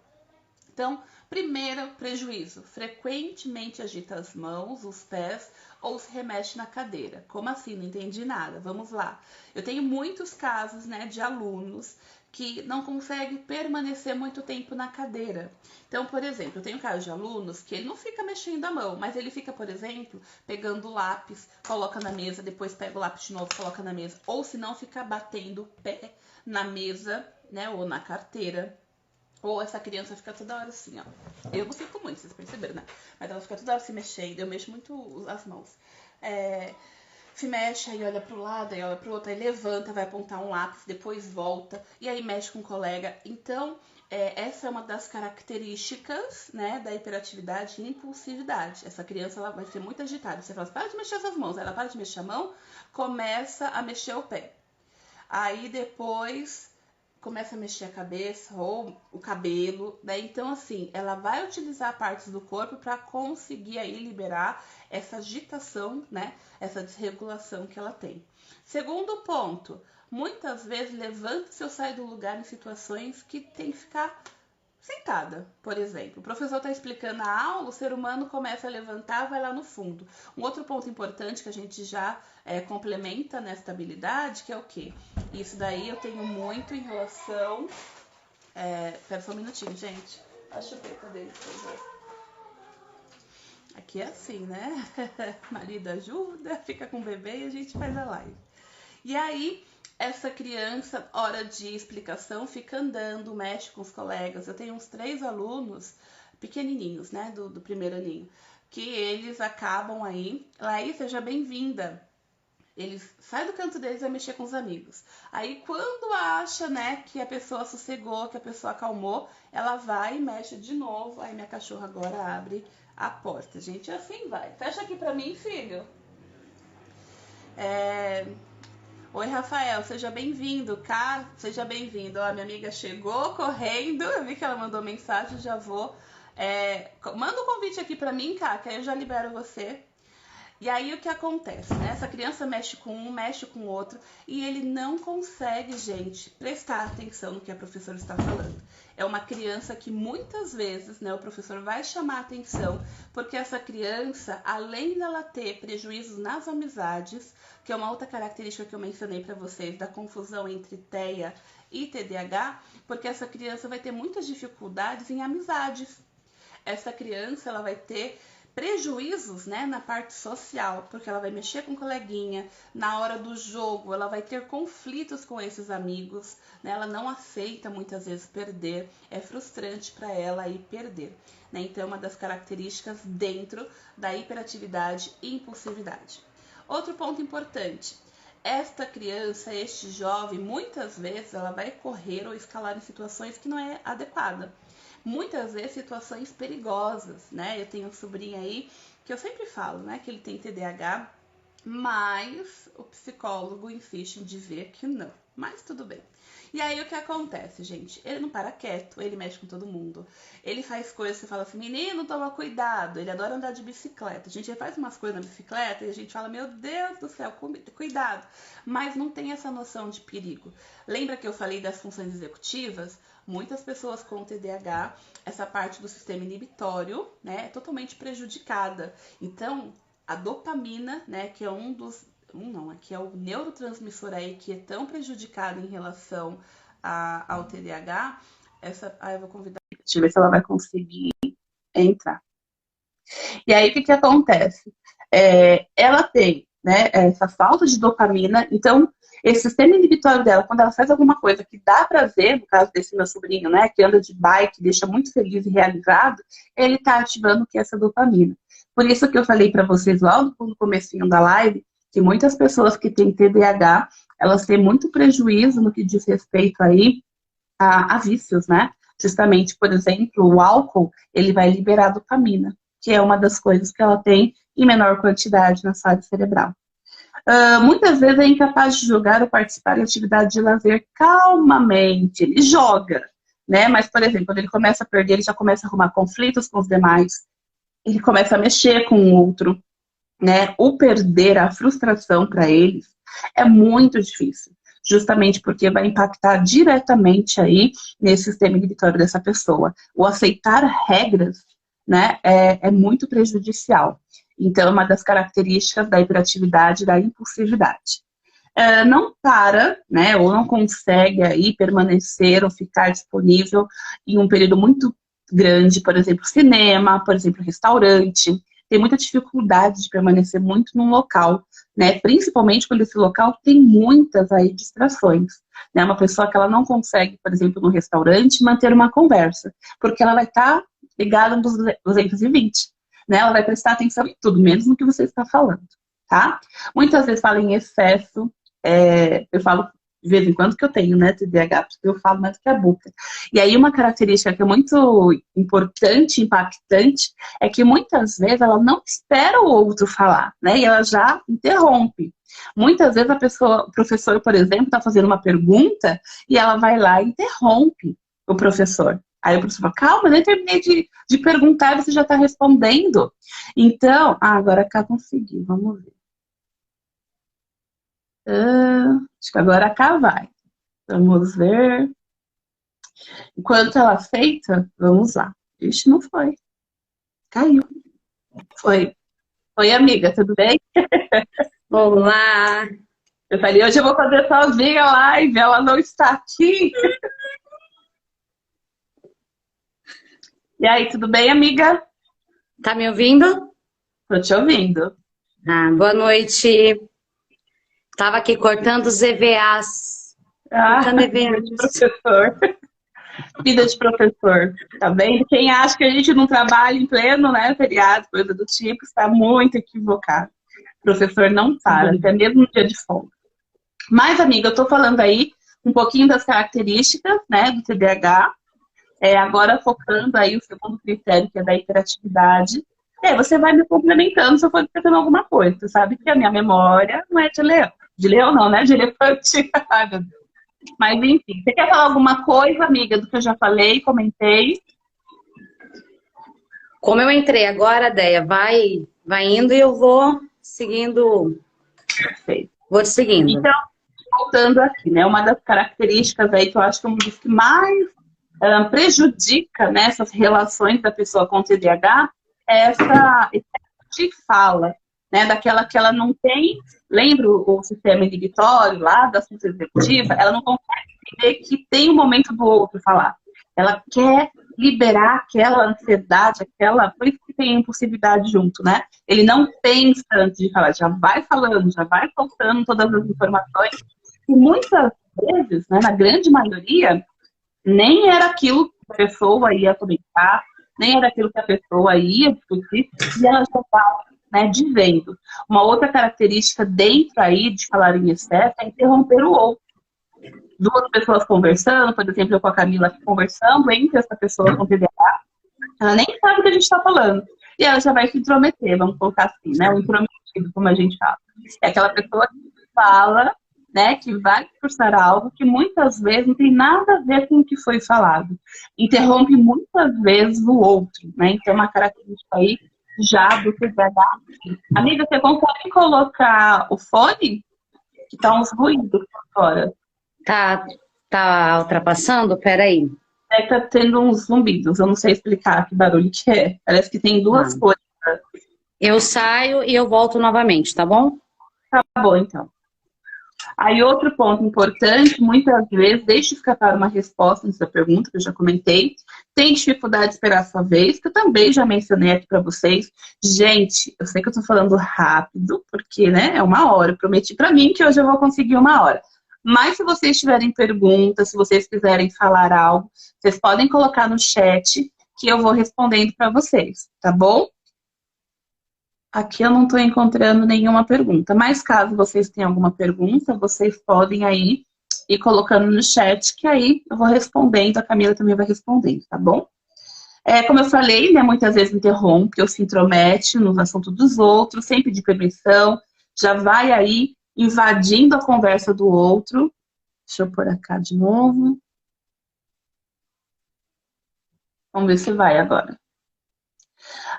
A: Então, primeiro prejuízo, frequentemente agita as mãos, os pés ou se remexe na cadeira. Como assim? Não entendi nada. Vamos lá. Eu tenho muitos casos, né, de alunos que não conseguem permanecer muito tempo na cadeira. Então, por exemplo, eu tenho casos de alunos que ele não fica mexendo a mão, mas ele fica, por exemplo, pegando o lápis, coloca na mesa, depois pega o lápis de novo, coloca na mesa, ou se não, fica batendo o pé na mesa, né, ou na carteira. Ou essa criança fica toda hora assim, ó. Eu não fico muito, vocês perceberam, né? Mas ela fica toda hora se mexendo, eu mexo muito as mãos. Se mexe, aí olha pro lado, aí olha pro outro, aí levanta, vai apontar um lápis, depois volta, e aí mexe com o colega. Então, essa é uma das características, né, da hiperatividade e impulsividade. Essa criança, ela vai ser muito agitada. Você fala, para de mexer essas mãos. Ela para de mexer a mão, começa a mexer o pé. Aí depois começa a mexer a cabeça ou o cabelo, né? Então, assim, ela vai utilizar partes do corpo para conseguir aí liberar essa agitação, né? Essa desregulação que ela tem. Segundo ponto, muitas vezes levanta-se ou sai do lugar em situações que tem que ficar sentada, por exemplo. O professor está explicando a aula, o ser humano começa a levantar, vai lá no fundo. Um outro ponto importante que a gente já complementa nesta habilidade, que é o quê? Isso daí eu tenho muito em relação... Pera só um minutinho, gente. A chupeta dele, por favor. Aqui é assim, né? Marido ajuda, fica com o bebê e a gente faz a live. E aí, essa criança, hora de explicação, fica andando, mexe com os colegas. Eu tenho uns 3 alunos pequenininhos, né, do primeiro aninho, que eles acabam aí... Laís, seja bem-vinda. Eles saem do canto deles e vai mexer com os amigos. Aí, quando acha, né, que a pessoa sossegou, que a pessoa acalmou, ela vai e mexe de novo. Aí, minha cachorra agora abre a porta. Gente, assim vai. Fecha aqui pra mim, filho. Oi, Rafael, seja bem-vindo, Cá, seja bem-vindo. Ó, minha amiga chegou correndo, eu vi que ela mandou mensagem, já vou. Manda um convite aqui pra mim, Cá, que aí eu já libero você. E aí o que acontece, né? Essa criança mexe com um, mexe com o outro e ele não consegue, gente, prestar atenção no que a professora está falando. É uma criança que muitas vezes, né, o professor vai chamar atenção porque essa criança, além dela ter prejuízos nas amizades, que é uma outra característica que eu mencionei para vocês da confusão entre TEA e TDAH, porque essa criança vai ter muitas dificuldades em amizades. Essa criança ela vai ter prejuízos, né, na parte social, porque ela vai mexer com o coleguinha, na hora do jogo ela vai ter conflitos com esses amigos, né, ela não aceita muitas vezes perder, é frustrante para ela aí perder, né, então é uma das características dentro da hiperatividade e impulsividade. Outro ponto importante, esta criança, este jovem, muitas vezes ela vai correr ou escalar em situações que não é adequada. Muitas vezes situações perigosas, né? Eu tenho um sobrinho aí que eu sempre falo, né? Que ele tem TDAH, mas o psicólogo insiste em dizer que não. Mas tudo bem. E aí o que acontece, gente? Ele não para quieto, ele mexe com todo mundo. Ele faz coisas, você fala assim, menino, toma cuidado. Ele adora andar de bicicleta. A gente faz umas coisas na bicicleta e a gente fala, meu Deus do céu, cuidado. Mas não tem essa noção de perigo. Lembra que eu falei das funções executivas? Muitas pessoas com TDAH, essa parte do sistema inibitório, né, é totalmente prejudicada. Então, a dopamina, né, que é que é o neurotransmissor aí que é tão prejudicado em relação ao TDAH, eu vou convidar, deixa eu ver se ela vai conseguir entrar. E aí, o que acontece? Ela tem, né, essa falta de dopamina, então, esse sistema inibitório dela, quando ela faz alguma coisa que dá prazer, no caso desse meu sobrinho, né, que anda de bike, deixa muito feliz e realizado, ele tá ativando o que é essa dopamina. Por isso que eu falei para vocês logo no comecinho da live, que muitas pessoas que têm TDAH, elas têm muito prejuízo no que diz respeito aí a vícios, né? Justamente, por exemplo, o álcool, ele vai liberar dopamina, que é uma das coisas que ela tem em menor quantidade na sala cerebral. Muitas vezes é incapaz de jogar ou participar de atividade de lazer calmamente. Ele joga, né? Mas, por exemplo, quando ele começa a perder, ele já começa a arrumar conflitos com os demais. Ele começa a mexer com o outro, né? O perder, a frustração para eles é muito difícil. Justamente porque vai impactar diretamente aí nesse sistema inibitório dessa pessoa. O aceitar regras, né, é muito prejudicial. Então, é uma das características da hiperatividade e da impulsividade. Não para, né, ou não consegue aí permanecer ou ficar disponível em um período muito grande, por exemplo, cinema, por exemplo, restaurante. Tem muita dificuldade de permanecer muito num local, né? Principalmente quando esse local tem muitas aí distrações. Né? Uma pessoa que ela não consegue, por exemplo, no restaurante, manter uma conversa, porque ela vai estar ligada nos 220. Né? Ela vai prestar atenção em tudo, menos no que você está falando, tá? Muitas vezes fala em excesso, eu falo de vez em quando que eu tenho, né, TDAH, porque eu falo mais do que a boca. E aí uma característica que é muito importante, impactante, é que muitas vezes ela não espera o outro falar, né, e ela já interrompe. Muitas vezes o professor, por exemplo, está fazendo uma pergunta e ela vai lá e interrompe o professor. Aí o professor fala, calma, eu nem terminei de perguntar, você já está respondendo. Então, agora cá consegui, vamos ver. Acho que agora cá vai. Vamos ver. Enquanto ela aceita, vamos lá. Ixi, não foi. Caiu. Foi. Oi, amiga, tudo bem?
B: Olá,
A: Eu falei, hoje eu vou fazer sozinha a live, ela não está aqui. E aí, tudo bem, amiga?
B: tá me ouvindo?
A: Tô te ouvindo.
B: Boa noite. Tava aqui cortando os EVAs. Cortando
A: Vida de
B: EVAs.
A: professor. Vida de professor. Tá vendo? Quem acha que a gente não trabalha em pleno, né, feriado, coisa do tipo, está muito equivocado. O professor não para, até mesmo no dia de folga. Mas, amiga, eu tô falando aí um pouquinho das características, né, do TDAH. Agora focando aí o segundo critério, que é da hiperatividade. Você vai me complementando se eu for esquecendo alguma coisa. Você sabe que a minha memória não é de leão. De leão não, né? De elefante. Ai, meu Deus. Mas, enfim. Você quer falar alguma coisa, amiga, do que eu já falei, comentei?
B: Como eu entrei agora, Deia, vai indo e eu vou seguindo.
A: Perfeito.
B: Vou te seguindo.
A: Então, voltando aqui, né? Uma das características aí que eu acho que é um dos que mais prejudica, né, essas relações da pessoa com o TDAH é essa de fala, né? Daquela que ela não tem. Lembra o sistema inibitório lá da função executiva? Ela não consegue entender que tem o momento do outro falar. Ela quer liberar aquela ansiedade, aquela. Por isso que tem impulsividade junto, né? Ele não pensa antes de falar, já vai falando, já vai soltando todas as informações. E muitas vezes, né, na grande maioria, nem era aquilo que a pessoa ia comentar, nem era aquilo que a pessoa ia discutir, e ela já está, né, dizendo. Uma outra característica dentro aí de falar em excesso é interromper o outro. Duas pessoas conversando, por exemplo, eu com a Camila aqui conversando, entre essa pessoa com TDAH, ela nem sabe o que a gente está falando. E ela já vai se intrometer, vamos colocar assim, né? O intrometido, como a gente fala. É aquela pessoa que fala, né, que vai discursar algo que muitas vezes não tem nada a ver com o que foi falado. Interrompe muitas vezes o outro, né? Então, é uma característica aí já do TDAH. Amiga, você consegue colocar o fone? Que tá uns ruídos por fora.
B: Tá ultrapassando? Peraí.
A: É que tá tendo uns zumbidos, eu não sei explicar que barulho que é. Parece que tem duas coisas.
B: Eu saio e eu volto novamente, tá bom?
A: Tá bom, então. Aí outro ponto importante, muitas vezes, deixe escapar uma resposta nessa pergunta, que eu já comentei. Tem dificuldade de esperar a sua vez, que eu também já mencionei aqui para vocês. Gente, eu sei que eu tô falando rápido, porque, né, é uma hora. Eu prometi para mim que hoje eu vou conseguir uma hora. Mas se vocês tiverem perguntas, se vocês quiserem falar algo, vocês podem colocar no chat que eu vou respondendo para vocês, tá bom? Aqui eu não estou encontrando nenhuma pergunta, mas caso vocês tenham alguma pergunta, vocês podem aí ir colocando no chat, que aí eu vou respondendo, a Camila também vai respondendo, tá bom? Como eu falei, né, muitas vezes interrompe ou se intromete nos assuntos dos outros, sem pedir permissão, já vai aí invadindo a conversa do outro. Deixa eu pôr cá de novo. Vamos ver se vai agora.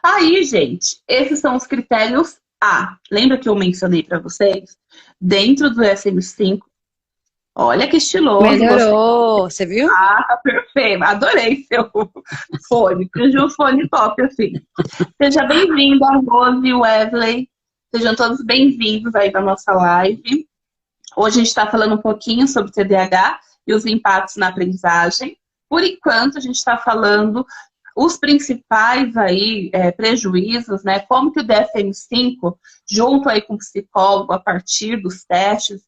A: Aí, gente, esses são os critérios A. Lembra que eu mencionei para vocês? Dentro do DSM-5. Olha que estiloso.
B: Melhorou, você viu?
A: Ah, tá perfeito. Adorei seu fone. Fingiu um fone top, assim. Seja bem-vinda, Rose e Wesley. Sejam todos bem-vindos aí na nossa live. Hoje a gente está falando um pouquinho sobre TDAH e os impactos na aprendizagem. Por enquanto, a gente está falando os principais aí, prejuízos, né? Como que o DSM-5, junto aí com o psicólogo, a partir dos testes,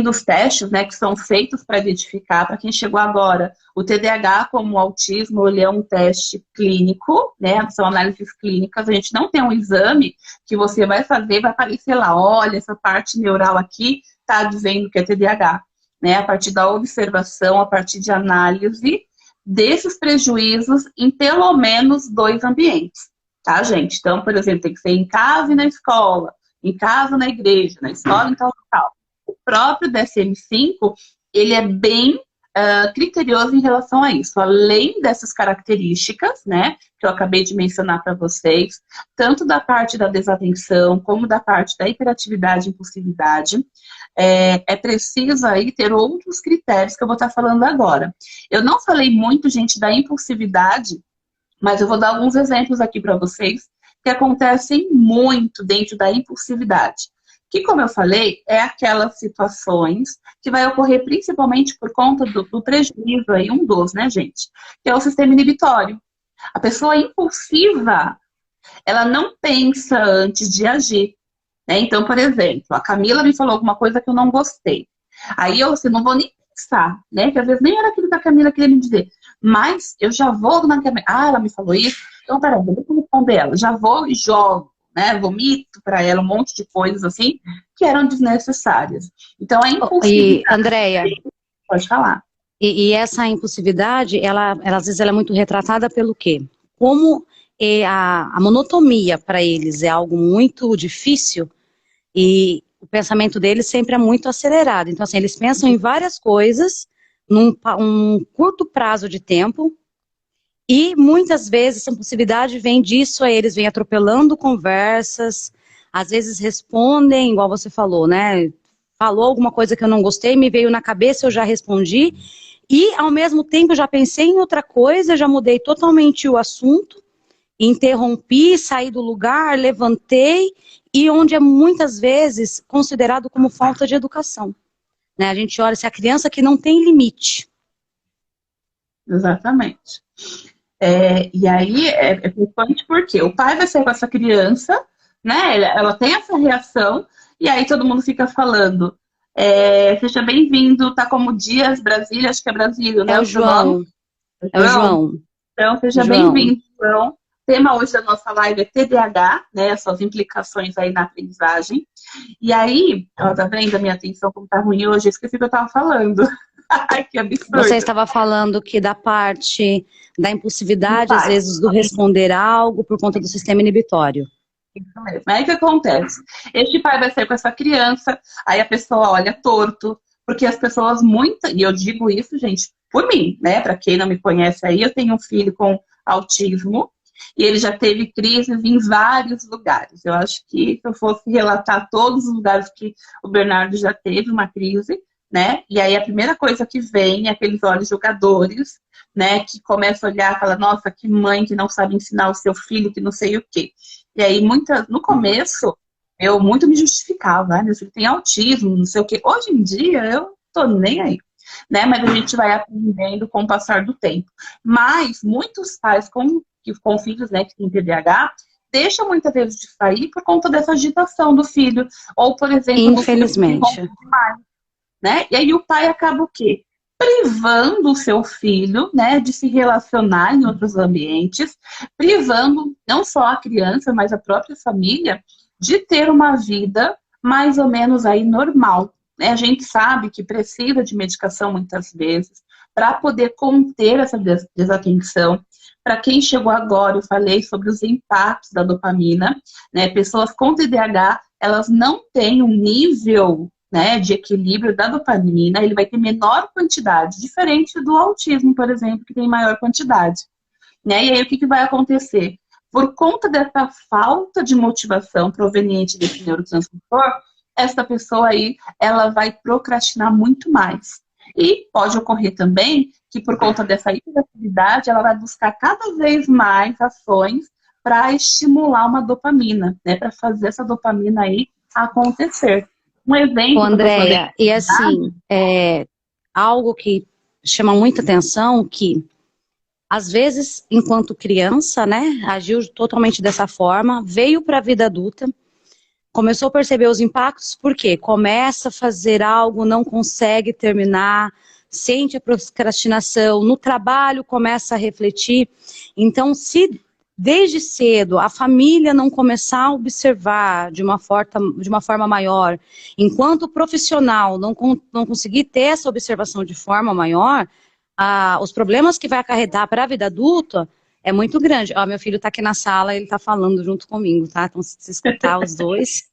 A: dos testes, né, que são feitos para identificar, para quem chegou agora, o TDAH como o autismo, ele é um teste clínico, né, são análises clínicas, a gente não tem um exame que você vai fazer, vai aparecer lá, olha, essa parte neural aqui está dizendo que é TDAH, né, a partir da observação, a partir de análise desses prejuízos em pelo menos 2 ambientes, tá, gente? Então, por exemplo, tem que ser em casa e na escola, em casa na igreja, na escola em tal local. O próprio DSM-5, ele é bem criterioso em relação a isso. Além dessas características, né, que eu acabei de mencionar para vocês, tanto da parte da desatenção, como da parte da hiperatividade e impulsividade, é preciso aí ter outros critérios que eu vou estar falando agora. Eu não falei muito, gente, da impulsividade, mas eu vou dar alguns exemplos aqui para vocês que acontecem muito dentro da impulsividade. Que, como eu falei, é aquelas situações que vai ocorrer principalmente por conta do prejuízo aí, um dos, né, gente? Que é o sistema inibitório. A pessoa impulsiva, ela não pensa antes de agir, né? Então, por exemplo, a Camila me falou alguma coisa que eu não gostei. Aí eu, assim, não vou nem pensar, né? Que às vezes nem era aquilo que a Camila queria me dizer. Mas eu já vou na Camila. Ah, ela me falou isso. Então, peraí, deixa eu responder ela. Já vou e jogo. Né, vomito para ela um monte de coisas assim que eram desnecessárias. Então a impulsividade.
B: E, Andréia,
A: pode falar.
B: E essa impulsividade, ela às vezes ela é muito retratada pelo quê? Como a monotonia para eles é algo muito difícil e o pensamento deles sempre é muito acelerado. Então assim, eles pensam em várias coisas num um curto prazo de tempo E muitas vezes essa impulsividade vem disso, aí eles vêm atropelando conversas, às vezes respondem, igual você falou, né? Falou alguma coisa que eu não gostei, me veio na cabeça, eu já respondi, e ao mesmo tempo eu já pensei em outra coisa, já mudei totalmente o assunto, interrompi, saí do lugar, levantei, e onde é muitas vezes considerado como falta de educação. Né? A gente olha se a criança que não tem limite.
A: Exatamente. E aí é preocupante porque o pai vai sair com essa criança, né? Ela tem essa reação, e aí todo mundo fica falando: seja bem-vindo, tá como Dias Brasília, acho que é Brasília,
B: É
A: né?
B: o
A: O seu nome?
B: João, é o João,
A: Então, seja
B: João.
A: bem-vindo, João. O tema hoje da nossa live é TDAH, né? Suas implicações aí na aprendizagem. E aí, ó, tá vendo a minha atenção como tá ruim hoje? Eu esqueci o que eu tava falando. Ai, que
B: Você
A: absurdo.
B: estava falando que da parte da
A: Do
B: impulsividade, às
A: pai.
B: vezes do responder algo por conta do sistema inibitório.
A: Isso mesmo. Aí o que acontece? Este pai vai sair com essa criança, aí a pessoa olha torto, porque as pessoas e eu digo isso, gente, por mim, né? Para quem não me conhece aí, eu tenho um filho com autismo e ele já teve crises em vários lugares. Eu acho que se eu fosse relatar todos os lugares que o Bernardo já teve uma crise, né? E aí a primeira coisa que vem é aqueles olhos julgadores, né? Que começa a olhar e fala, nossa, que mãe que não sabe ensinar o seu filho, que não sei o quê. E aí, no começo, eu muito me justificava, meu filho tem autismo, não sei o quê. Hoje em dia, eu tô nem aí, né? Mas a gente vai aprendendo com o passar do tempo. Mas muitos pais com filhos, né, que têm TDAH, deixam muitas vezes de sair por conta dessa agitação do filho. Ou, por exemplo, do filho que se
B: Infelizmente.
A: envolve demais, né? E aí o pai acaba o quê? Privando o seu filho, né, de se relacionar em outros ambientes, privando não só a criança, mas a própria família de ter uma vida mais ou menos aí normal, né? A gente sabe que precisa de medicação muitas vezes para poder conter essa desatenção. Para quem chegou agora, eu falei sobre os impactos da dopamina, né? Pessoas com TDAH, elas não têm um nível, né, de equilíbrio da dopamina, ele vai ter menor quantidade, diferente do autismo, por exemplo, que tem maior quantidade. Né? E aí o que vai acontecer? Por conta dessa falta de motivação proveniente desse neurotransmissor, essa pessoa aí, ela vai procrastinar muito mais. E pode ocorrer também que por conta dessa hiperatividade, ela vai buscar cada vez mais ações para estimular uma dopamina, né? Para fazer essa dopamina aí acontecer. Um
B: Ô,
A: exemplo que eu só dei.
B: Andréia, e assim, algo que chama muita atenção, que às vezes, enquanto criança, né, agiu totalmente dessa forma, veio para a vida adulta, começou a perceber os impactos, porque começa a fazer algo, não consegue terminar, sente a procrastinação, no trabalho começa a refletir. Então, se desde cedo a família não começar a observar de uma forma maior, enquanto o profissional não conseguir ter essa observação de forma maior, os problemas que vai acarretar para a vida adulta é muito grande. Ó, meu filho está aqui na sala, ele está falando junto comigo, tá? Então, se escutar os dois,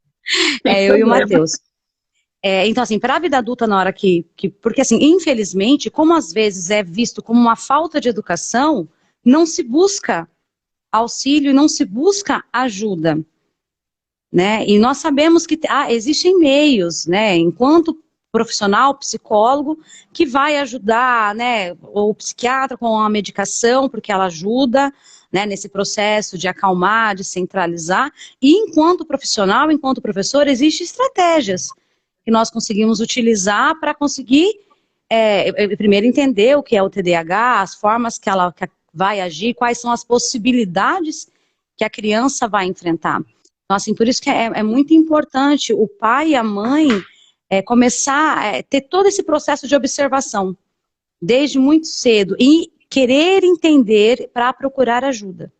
A: Sem
B: eu e o
A: problema.
B: Matheus. Então, assim, para a vida adulta, na hora porque, assim, infelizmente, como às vezes é visto como uma falta de educação, não se busca auxílio e não se busca ajuda, né? E nós sabemos que existem meios, né? Enquanto profissional, psicólogo, que vai ajudar, né? Ou psiquiatra com a medicação, porque ela ajuda, né? Nesse processo de acalmar, de centralizar. E enquanto profissional, enquanto professor, existem estratégias que nós conseguimos utilizar para conseguir primeiro entender o que é o TDAH, as formas que ela vai agir, quais são as possibilidades que a criança vai enfrentar. Então, assim, por isso que é muito importante o pai e a mãe começar a ter todo esse processo de observação, desde muito cedo, e querer entender para procurar ajuda.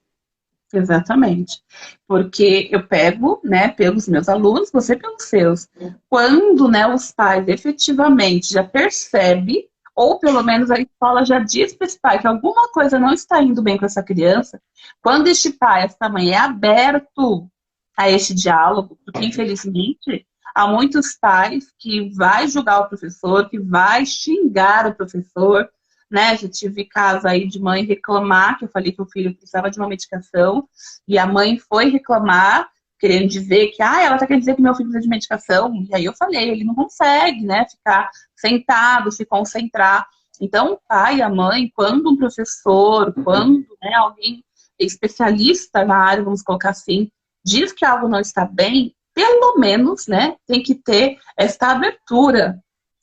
A: Exatamente. Porque eu pego, né, pelos meus alunos, você pelos seus. Quando, né, os pais efetivamente já percebem, ou pelo menos a escola já diz para esse pai que alguma coisa não está indo bem com essa criança, quando este pai, essa mãe é aberto a este diálogo, porque infelizmente há muitos pais que vai julgar o professor, que vai xingar o professor, né? Já tive caso aí de mãe reclamar, que eu falei que o filho precisava de uma medicação, e a mãe foi reclamar, querendo dizer que, ela tá querendo dizer que meu filho precisa de medicação, e aí eu falei, ele não consegue, né, ficar sentado, se concentrar. Então, o pai e a mãe, quando um professor, quando, né, alguém especialista na área, vamos colocar assim, diz que algo não está bem, pelo menos, né, tem que ter essa abertura.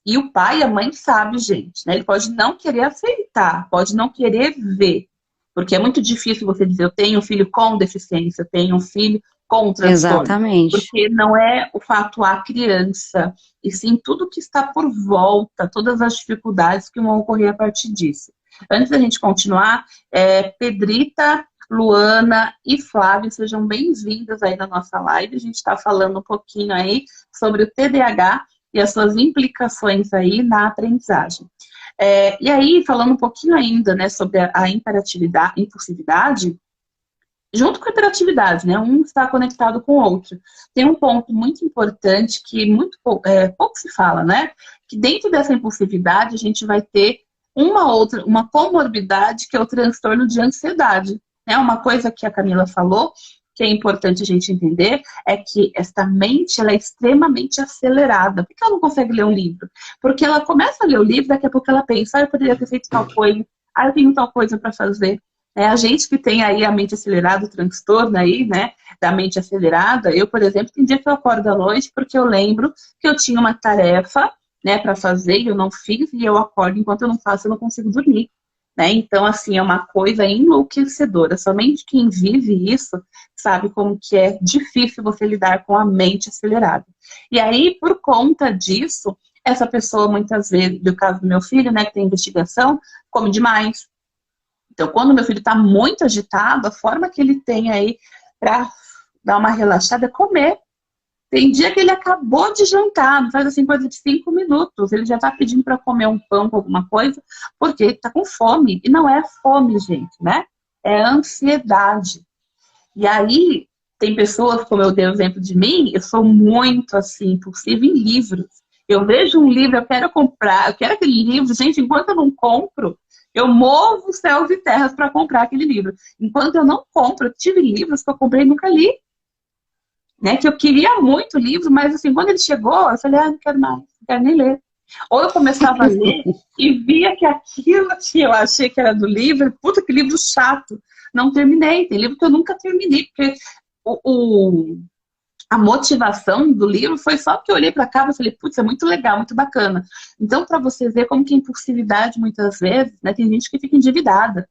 A: E o pai e a mãe sabem, gente, né? Ele pode não querer aceitar, pode não querer ver. Porque é muito difícil você dizer, eu tenho um filho com deficiência, eu tenho um filho com transtorno.
B: Exatamente.
A: Porque não é o fato a criança, e sim tudo que está por volta, todas as dificuldades que vão ocorrer a partir disso. Antes da gente continuar, Pedrita, Luana e Flávio, sejam bem-vindas aí na nossa live. A gente está falando um pouquinho aí sobre o TDAH e as suas implicações aí na aprendizagem. E aí, falando um pouquinho ainda, né, sobre a impulsividade, junto com a hiperatividade, né, um está conectado com o outro. Tem um ponto muito importante que pouco se fala, né, que dentro dessa impulsividade a gente vai ter uma comorbidade que é o transtorno de ansiedade. Uma coisa que a Camila falou, que é importante a gente entender, é que esta mente ela é extremamente acelerada. Por que ela não consegue ler um livro? Porque ela começa a ler o livro, daqui a pouco ela pensa, eu poderia ter feito tal coisa, eu tenho tal coisa para fazer. A gente que tem aí a mente acelerada, o transtorno aí, né, da mente acelerada, eu, por exemplo, tem dia que eu acordo à noite porque eu lembro que eu tinha uma tarefa, né, para fazer e eu não fiz, e eu acordo enquanto eu não faço, eu não consigo dormir. Então, assim, é uma coisa enlouquecedora. Somente quem vive isso sabe como que é difícil você lidar com a mente acelerada. E aí, por conta disso, essa pessoa, muitas vezes, do caso do meu filho, né, que tem investigação, come demais. Então, quando meu filho está muito agitado, a forma que ele tem aí para dar uma relaxada é comer. Tem dia que ele acabou de jantar, não faz assim coisa de 5 minutos. Ele já está pedindo para comer um pão com alguma coisa, porque ele está com fome. E não é fome, gente, né? É ansiedade. E aí, tem pessoas, como eu dei o exemplo de mim, eu sou muito, assim, impulsiva em livros. Eu vejo um livro, eu quero comprar, eu quero aquele livro. Gente, enquanto eu não compro, eu movo céus e terras para comprar aquele livro. Enquanto eu não compro, eu tive livros que eu comprei e nunca li. Né, que eu queria muito o livro, mas assim, quando ele chegou, eu falei, não quero mais, não quero nem ler. Ou eu começava a ler e via que aquilo que eu achei que era do livro, puta, que livro chato, não terminei. Tem livro que eu nunca terminei, porque a motivação do livro foi só que eu olhei para cá e falei, putz, é muito legal, muito bacana. Então, para você ver como que a impulsividade, muitas vezes, né, tem gente que fica endividada.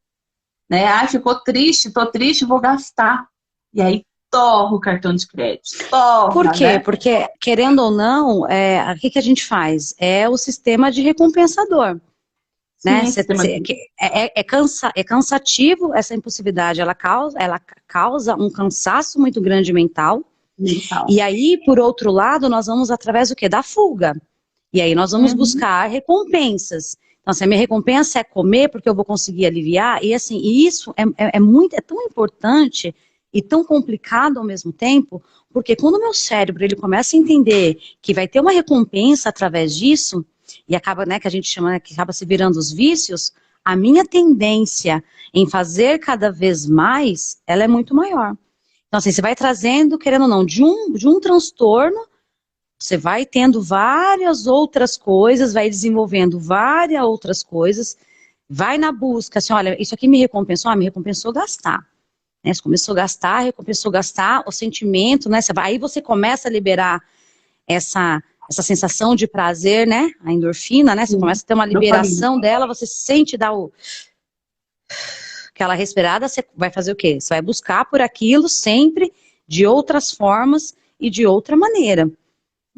A: Né? Ficou triste, tô triste, vou gastar. E aí, torra o cartão de crédito. Torra,
B: por quê?
A: né?
B: Porque, querendo ou não, o que a gente faz? É o sistema de recompensador.
A: Sim,
B: Né? É cansativo essa impulsividade, ela causa um cansaço muito grande mental. E aí, por outro lado, nós vamos através do quê? Da fuga. E aí nós vamos buscar recompensas. Então, se a minha recompensa é comer, porque eu vou conseguir aliviar, e assim, isso é tão importante e tão complicado ao mesmo tempo, porque quando o meu cérebro ele começa a entender que vai ter uma recompensa através disso, e acaba, né, que a gente chama, né, que acaba se virando os vícios, a minha tendência em fazer cada vez mais, ela é muito maior. Então, assim, você vai trazendo, querendo ou não, de um transtorno, você vai tendo várias outras coisas, vai desenvolvendo várias outras coisas, vai na busca, assim, olha, isso aqui me recompensou, me recompensou gastar. Né? Você começou a gastar, recompensou gastar, o sentimento, né? Aí você começa a liberar essa sensação de prazer, né? A endorfina, né? Você começa a ter uma liberação dela, você sente aquela respirada, você vai fazer o quê? Você vai buscar por aquilo sempre de outras formas e de outra maneira.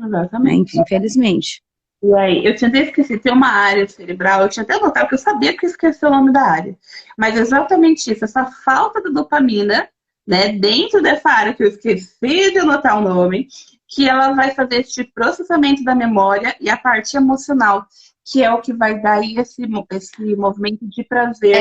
A: Exatamente.
B: Né? Infelizmente.
A: E aí, eu tinha até esquecido, tem uma área cerebral, eu tinha até anotado, porque eu sabia que eu esqueci o nome da área. Mas exatamente isso, essa falta de dopamina, né, dentro dessa área que eu esqueci de anotar o nome, que ela vai fazer esse processamento da memória e a parte emocional, que é o que vai dar aí esse movimento de prazer.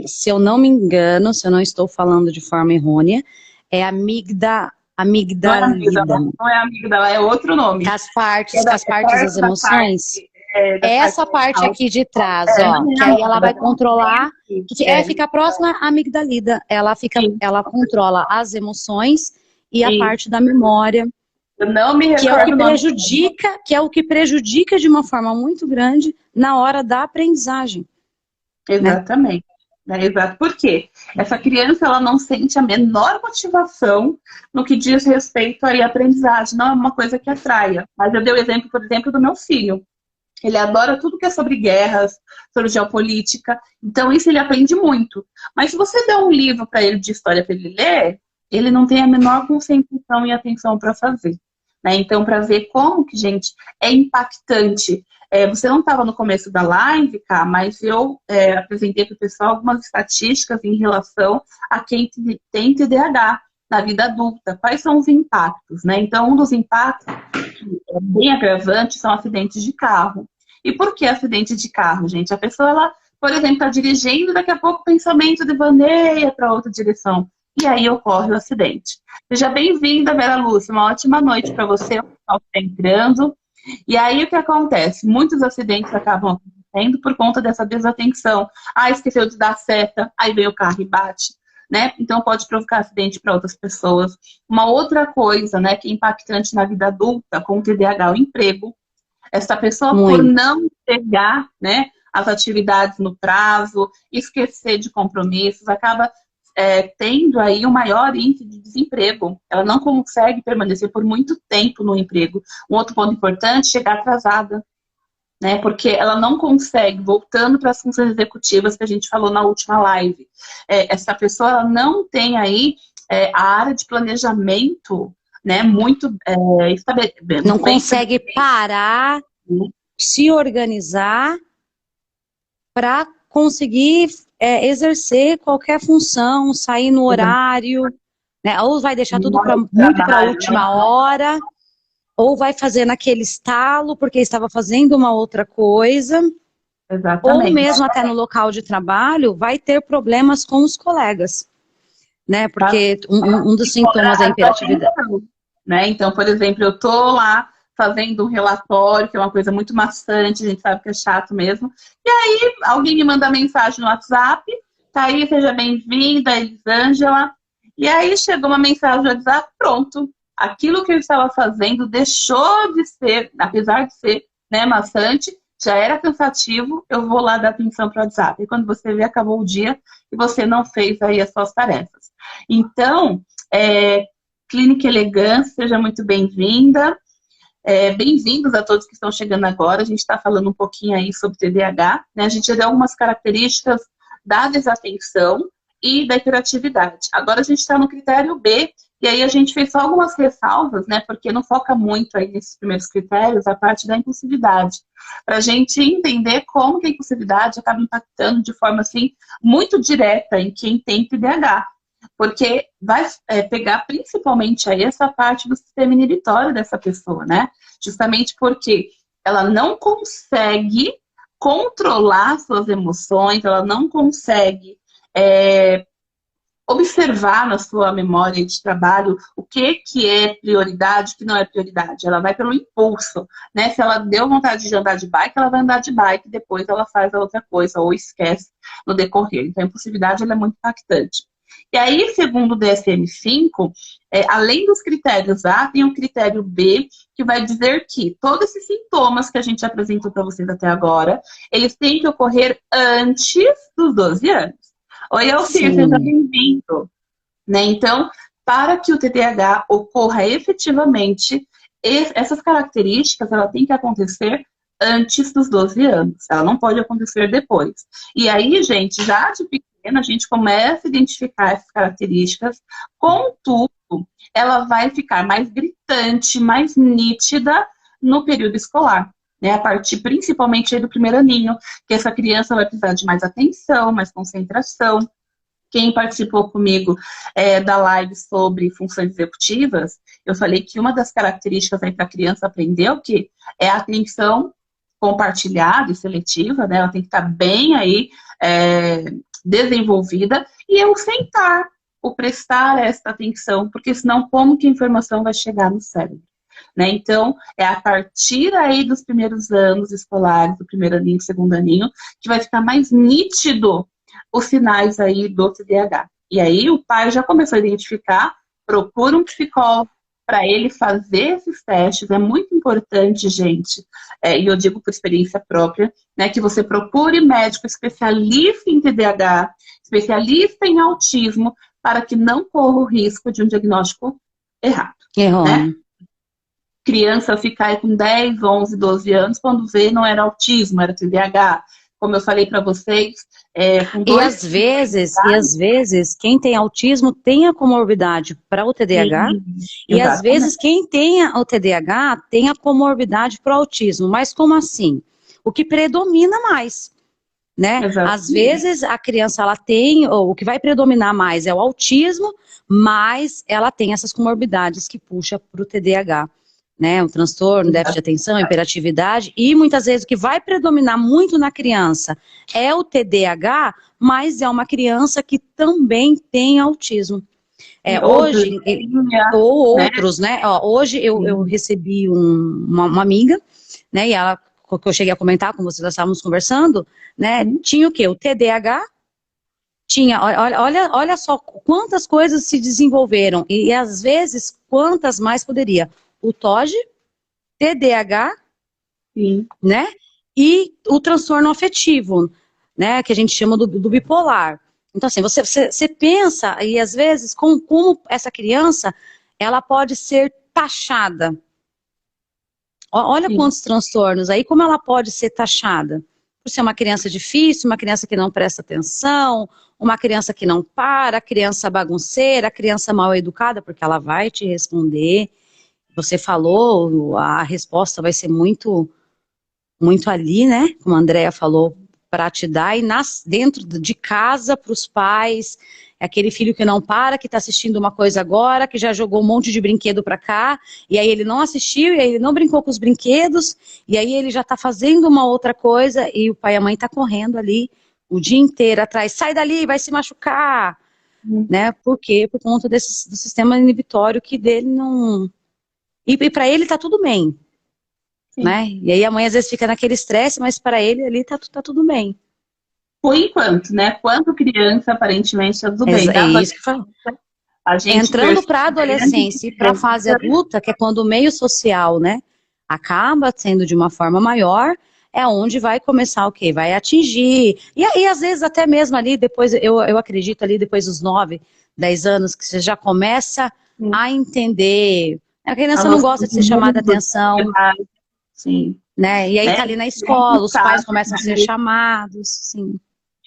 B: Se eu não me engano, se eu não estou falando de forma errônea, é amigdalina.
A: Não é amígdala, é outro nome.
B: As partes das emoções.
A: da parte
B: Essa parte
A: mental.
B: aqui de trás, ó, que aí ela vai controlar, fica próxima à amigdalida.
A: Sim,
B: Ela controla as emoções e a
A: sim.
B: parte da memória,
A: Eu não me
B: que é o que
A: recordo o nome.
B: prejudica, de uma forma muito grande na hora da aprendizagem, né?
A: Exatamente. Né? Exato. Por quê? Essa criança ela não sente a menor motivação no que diz respeito à aprendizagem. Não é uma coisa que atraia. Mas eu dei o exemplo, por exemplo, do meu filho. Ele adora tudo que é sobre guerras, sobre geopolítica. Então, isso ele aprende muito. Mas se você der um livro para ele de história para ele ler, ele não tem a menor concentração e atenção para fazer. Né? Então, para ver como que, gente, é impactante. Você não estava no começo da live, Cá, mas eu apresentei para o pessoal algumas estatísticas em relação a quem tem TDAH na vida adulta. Quais são os impactos? Né? Então, um dos impactos bem agravante são acidentes de carro. E por que acidente de carro, gente? A pessoa, ela, por exemplo, está dirigindo e daqui a pouco o pensamento devaneia para outra direção. E aí ocorre o acidente. Seja bem-vinda, Vera Lúcia. Uma ótima noite para você, o pessoal que está entrando. E aí o que acontece? Muitos acidentes acabam acontecendo por conta dessa desatenção. Ah, esqueceu de dar seta, aí vem o carro e bate. Né? Então pode provocar acidente para outras pessoas. Uma outra coisa, né, que é impactante na vida adulta com o TDAH, o emprego. Essa pessoa, por
B: Muito.
A: não entregar, né, as atividades no prazo, esquecer de compromissos, acaba tendo aí um maior índice de desemprego. Ela não consegue permanecer por muito tempo no emprego. Um outro ponto importante, chegar atrasada. Né, porque ela não consegue, voltando para as funções executivas que a gente falou na última live, essa pessoa ela não tem aí a área de planejamento, né, muito
B: Não consegue parar, se organizar para conseguir exercer qualquer função, sair no horário, né? Ou vai deixar tudo muito para a última hora, ou vai fazer naquele estalo porque estava fazendo uma outra coisa.
A: Exatamente.
B: Ou mesmo até no local de trabalho, vai ter problemas com os colegas, né? Porque um dos sintomas da hiperatividade.
A: Né? Então, por exemplo, eu tô lá fazendo um relatório, que é uma coisa muito maçante, a gente sabe que é chato mesmo. E aí, alguém me manda mensagem no WhatsApp, tá aí, seja bem-vinda, Elisângela. E aí chegou uma mensagem no WhatsApp, pronto. Aquilo que eu estava fazendo deixou de ser, apesar de ser, né, maçante, já era cansativo, eu vou lá dar atenção para o WhatsApp. E quando você vê, acabou o dia e você não fez aí as suas tarefas. Então, Clínica Elegância, seja muito bem-vinda. Bem-vindos a todos que estão chegando agora. A gente está falando um pouquinho aí sobre TDAH. Né? A gente já deu algumas características da desatenção e da hiperatividade. Agora a gente está no critério B, e aí a gente fez só algumas ressalvas, né? Porque não foca muito aí nesses primeiros critérios a parte da impulsividade. Para a gente entender como que a impulsividade acaba impactando de forma assim muito direta em quem tem TDAH. Porque vai pegar principalmente aí essa parte do sistema inibitório dessa pessoa, né? Justamente porque ela não consegue controlar suas emoções, ela não consegue observar na sua memória de trabalho o que é prioridade, o que não é prioridade. Ela vai pelo impulso, né? Se ela deu vontade de andar de bike, ela vai andar de bike, depois ela faz a outra coisa, ou esquece no decorrer. Então, a impulsividade ela é muito impactante. E aí, segundo o DSM-5, além dos critérios A, tem o critério B, que vai dizer que todos esses sintomas que a gente apresentou para vocês até agora, eles têm que ocorrer antes dos 12 anos. Oi, Alcir, seja bem-vindo. Né? Então, para que o TDAH ocorra efetivamente, essas características ela tem que acontecer antes dos 12 anos. Ela não pode acontecer depois. E aí, gente, já de pequena, a gente começa a identificar essas características. Contudo, ela vai ficar mais gritante, mais nítida no período escolar. Né, a partir principalmente aí do primeiro aninho, que essa criança vai precisar de mais atenção, mais concentração. Quem participou comigo da live sobre funções executivas, eu falei que uma das características aí para a criança aprender o que é a atenção compartilhada e seletiva, né? Ela tem que estar bem aí desenvolvida, e o sentar, o prestar essa atenção, porque senão como que a informação vai chegar no cérebro? né? Então, é a partir aí dos primeiros anos escolares, do primeiro aninho, segundo aninho, que vai ficar mais nítido os sinais aí do TDAH. E aí o pai já começou a identificar, procura um psicólogo para ele fazer esses testes. É muito importante, gente, e eu digo por experiência própria, né, que você procure médico especialista em TDAH, especialista em autismo, para que não corra o risco de um diagnóstico errado. Né?
B: Errôneo.
A: Criança ficar aí com 10, 11, 12 anos, quando vê, não era autismo, era TDAH. Como eu falei para vocês, com
B: E
A: dois...
B: às vezes, quem tem autismo tem a comorbidade para o TDAH, e às vezes quem tem o TDAH tem a comorbidade para o autismo. Mas como assim? O que predomina mais, né?
A: Exatamente.
B: Às vezes a criança ela tem, ou o que vai predominar mais é o autismo, mas ela tem essas comorbidades que puxa para o TDAH. Né, o transtorno, déficit de atenção, hiperatividade, e muitas vezes o que vai predominar muito na criança é o TDAH, mas é uma criança que também tem autismo. Hoje, ou outros, né? Hoje eu recebi uma amiga, né, e ela, que eu cheguei a comentar com vocês, nós estávamos conversando, né, tinha o quê? O TDAH, tinha, olha só quantas coisas se desenvolveram, e às vezes quantas mais poderia. O TOD, TDAH, né? E o transtorno afetivo, né? Que a gente chama do bipolar. Então, assim, você pensa, e às vezes, como essa criança, ela pode ser taxada. Olha quantos transtornos aí, como ela pode ser taxada. Por ser uma criança difícil, uma criança que não presta atenção, uma criança que não para, criança bagunceira, criança mal educada, porque ela vai te responder. Você falou, a resposta vai ser muito, muito ali, né? Como a Andrea falou, para te dar. E dentro de casa, para os pais, é aquele filho que não para, que está assistindo uma coisa agora, que já jogou um monte de brinquedo para cá, e aí ele não assistiu, e aí ele não brincou com os brinquedos, e aí ele já está fazendo uma outra coisa, e o pai e a mãe tá correndo ali o dia inteiro atrás. Sai dali, vai se machucar. Né? Por quê? Por conta do sistema inibitório que dele não... E para ele tá tudo bem, né? E aí a mãe às vezes fica naquele estresse, mas para ele ali tá tudo bem.
A: Por enquanto, né? Quando criança, aparentemente tá tudo bem.
B: É isso que fala. Entrando para a adolescência e para a fase adulta, que é quando o meio social, né, acaba sendo de uma forma maior, é onde vai começar o quê? Vai atingir. E às vezes até mesmo ali, depois, eu acredito ali, depois dos 9, 10 anos, que você já começa a entender... A criança não gosta de ser chamada a atenção.
A: Sim.
B: Né? E aí tá ali na escola, os pais começam a ser chamados. Sim.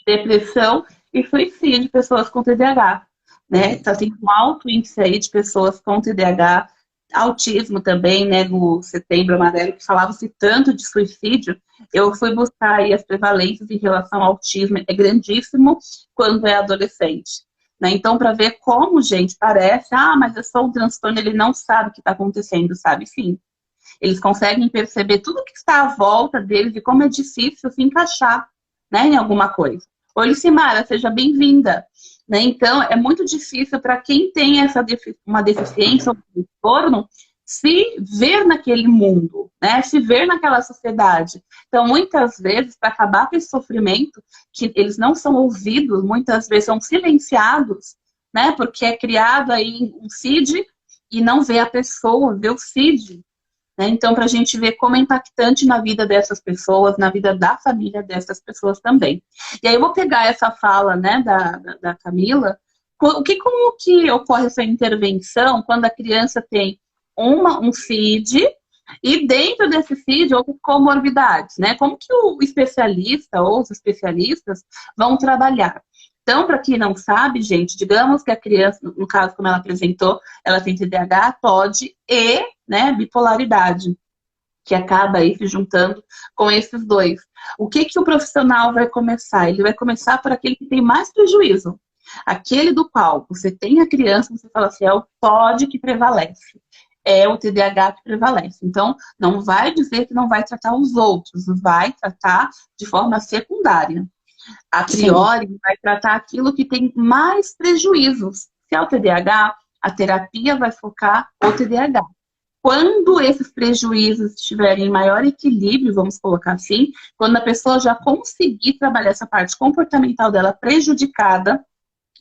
A: Depressão e suicídio de pessoas com TDAH. Né? Então, tem um alto índice aí de pessoas com TDAH, autismo também, né? No Setembro Amarelo, que falava-se tanto de suicídio. Eu fui buscar aí as prevalências em relação ao autismo, é grandíssimo quando é adolescente. Né? Então, para ver como, gente, parece, mas é só um transtorno, ele não sabe o que está acontecendo, sabe sim. Eles conseguem perceber tudo que está à volta deles e como é difícil se encaixar, né, em alguma coisa. Oi, Lucimara, seja bem-vinda. Né? Então, é muito difícil para quem tem uma deficiência ou um transtorno se ver naquele mundo, né? Se ver naquela sociedade. Então, muitas vezes, para acabar com esse sofrimento, que eles não são ouvidos, muitas vezes são silenciados, né? Porque é criado aí um CID e não vê a pessoa, vê o CID. Né? Então, para a gente ver como é impactante na vida dessas pessoas, na vida da família dessas pessoas também. E aí eu vou pegar essa fala, né, da Camila, como que ocorre essa intervenção quando a criança tem um CID e dentro desse CID outras comorbidades, né? Como que o especialista ou os especialistas vão trabalhar? Então, para quem não sabe, gente, digamos que a criança, no caso como ela apresentou, ela tem TDAH, TOD e, né, bipolaridade, que acaba aí se juntando com esses dois. O que o profissional vai começar? Ele vai começar por aquele que tem mais prejuízo. Aquele do qual você tem a criança, você fala assim, é o TOD que prevalece. É o TDAH que prevalece. Então, não vai dizer que não vai tratar os outros, vai tratar de forma secundária. A priori, vai tratar aquilo que tem mais prejuízos. Se é o TDAH, a terapia vai focar o TDAH. quando esses prejuízos estiverem em maior equilíbrio, vamos colocar assim, quando a pessoa já conseguir trabalhar essa parte comportamental dela prejudicada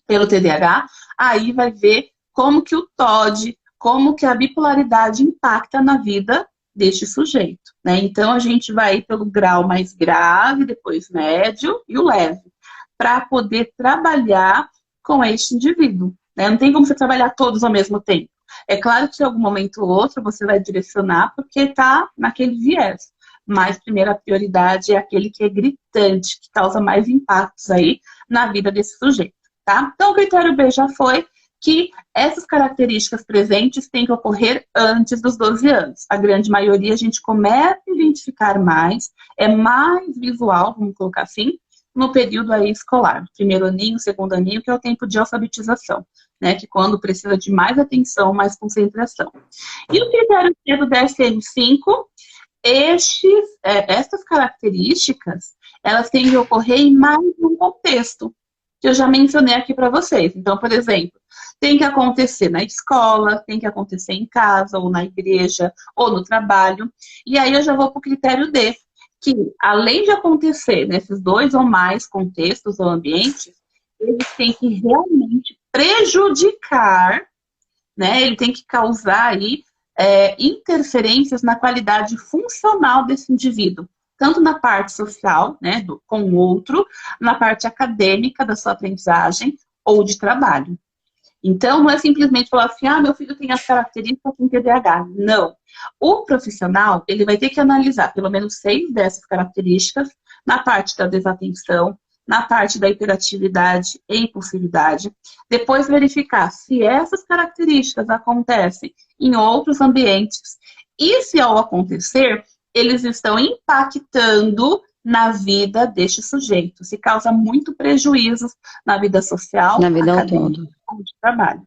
A: pelo TDAH, aí vai ver como que o TOD, como que a bipolaridade impacta na vida deste sujeito, né? Então, a gente vai pelo grau mais grave, depois médio e o leve, para poder trabalhar com este indivíduo, né? Não tem como você trabalhar todos ao mesmo tempo. É claro que em algum momento ou outro você vai direcionar porque está naquele viés, mas primeiro a prioridade é aquele que é gritante, que causa mais impactos aí na vida desse sujeito, tá? Então, o critério B já foi que essas características presentes têm que ocorrer antes dos 12 anos. A grande maioria a gente começa a identificar mais, é mais visual, vamos colocar assim, no período aí escolar, primeiro aninho, segundo aninho, que é o tempo de alfabetização, né, que quando precisa de mais atenção, mais concentração. E o critério C do DSM-5, essas características, elas têm que ocorrer em mais um contexto, que eu já mencionei aqui para vocês. Então, por exemplo, tem que acontecer na escola, tem que acontecer em casa, ou na igreja, ou no trabalho. E aí eu já vou para o critério D, que além de acontecer nesses 2 ou mais contextos ou ambientes, eles têm que realmente prejudicar, né? Ele tem que causar aí interferências na qualidade funcional desse indivíduo, tanto na parte social, né, com o outro, na parte acadêmica da sua aprendizagem ou de trabalho. Então, não é simplesmente falar assim, meu filho tem as características com TDAH. Não. O profissional, ele vai ter que analisar pelo menos 6 dessas características na parte da desatenção, na parte da hiperatividade e impulsividade. Depois verificar se essas características acontecem em outros ambientes e se ao acontecer, eles estão impactando na vida deste sujeito. Se causa muito prejuízo na vida social,
B: na vida
A: acadêmica ou de trabalho,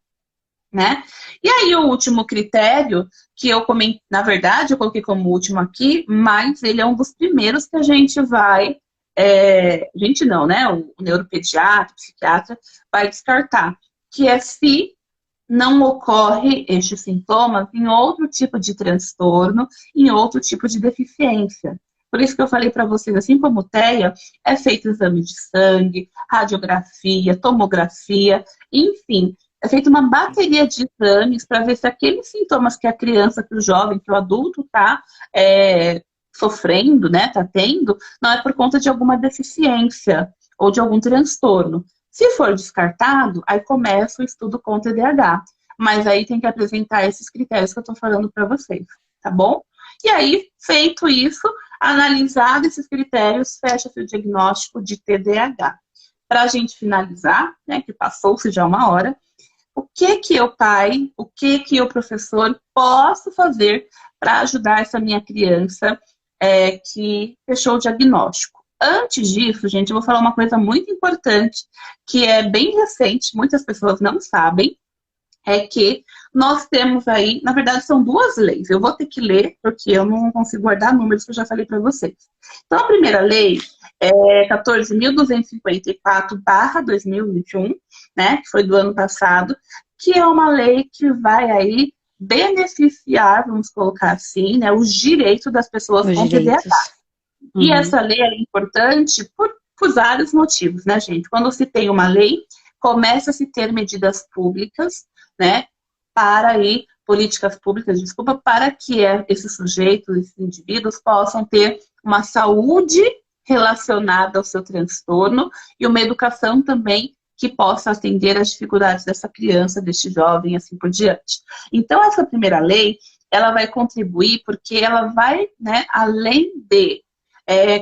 A: né? E aí o último critério, que eu comentei, na verdade eu coloquei como último aqui, mas ele é um dos primeiros que a gente vai, gente não, né? O neuropediatra, o psiquiatra vai descartar, que é se não ocorre estes sintomas em outro tipo de transtorno, em outro tipo de deficiência. Por isso que eu falei para vocês, assim como TEA, é feito exame de sangue, radiografia, tomografia, enfim, é feita uma bateria de exames para ver se aqueles sintomas que a criança, que o jovem, que o adulto está sofrendo, né, está tendo, não é por conta de alguma deficiência ou de algum transtorno. Se for descartado, aí começa o estudo com TDAH. Mas aí tem que apresentar esses critérios que eu estou falando para vocês, tá bom? E aí, feito isso, analisado esses critérios, fecha-se o diagnóstico de TDAH. Para a gente finalizar, né, que passou-se já uma hora, o que eu, pai, o que eu, professor, posso fazer para ajudar essa minha criança que fechou o diagnóstico? Antes disso, gente, eu vou falar uma coisa muito importante, que é bem recente, muitas pessoas não sabem, é que nós temos aí, na verdade são 2 leis, eu vou ter que ler, porque eu não consigo guardar números que eu já falei para vocês. Então, a primeira lei é 14.254/2021, né, que foi do ano passado, que é uma lei que vai aí beneficiar, vamos colocar assim, né, os direitos das pessoas com TDAH. E essa lei é importante por vários motivos, né, gente? Quando se tem uma lei, começa a se ter medidas públicas, né, para aí, políticas públicas, desculpa, para que esses sujeitos, esses indivíduos possam ter uma saúde relacionada ao seu transtorno e uma educação também que possa atender às dificuldades dessa criança, deste jovem, assim por diante. Então, essa primeira lei, ela vai contribuir porque ela vai, né, além de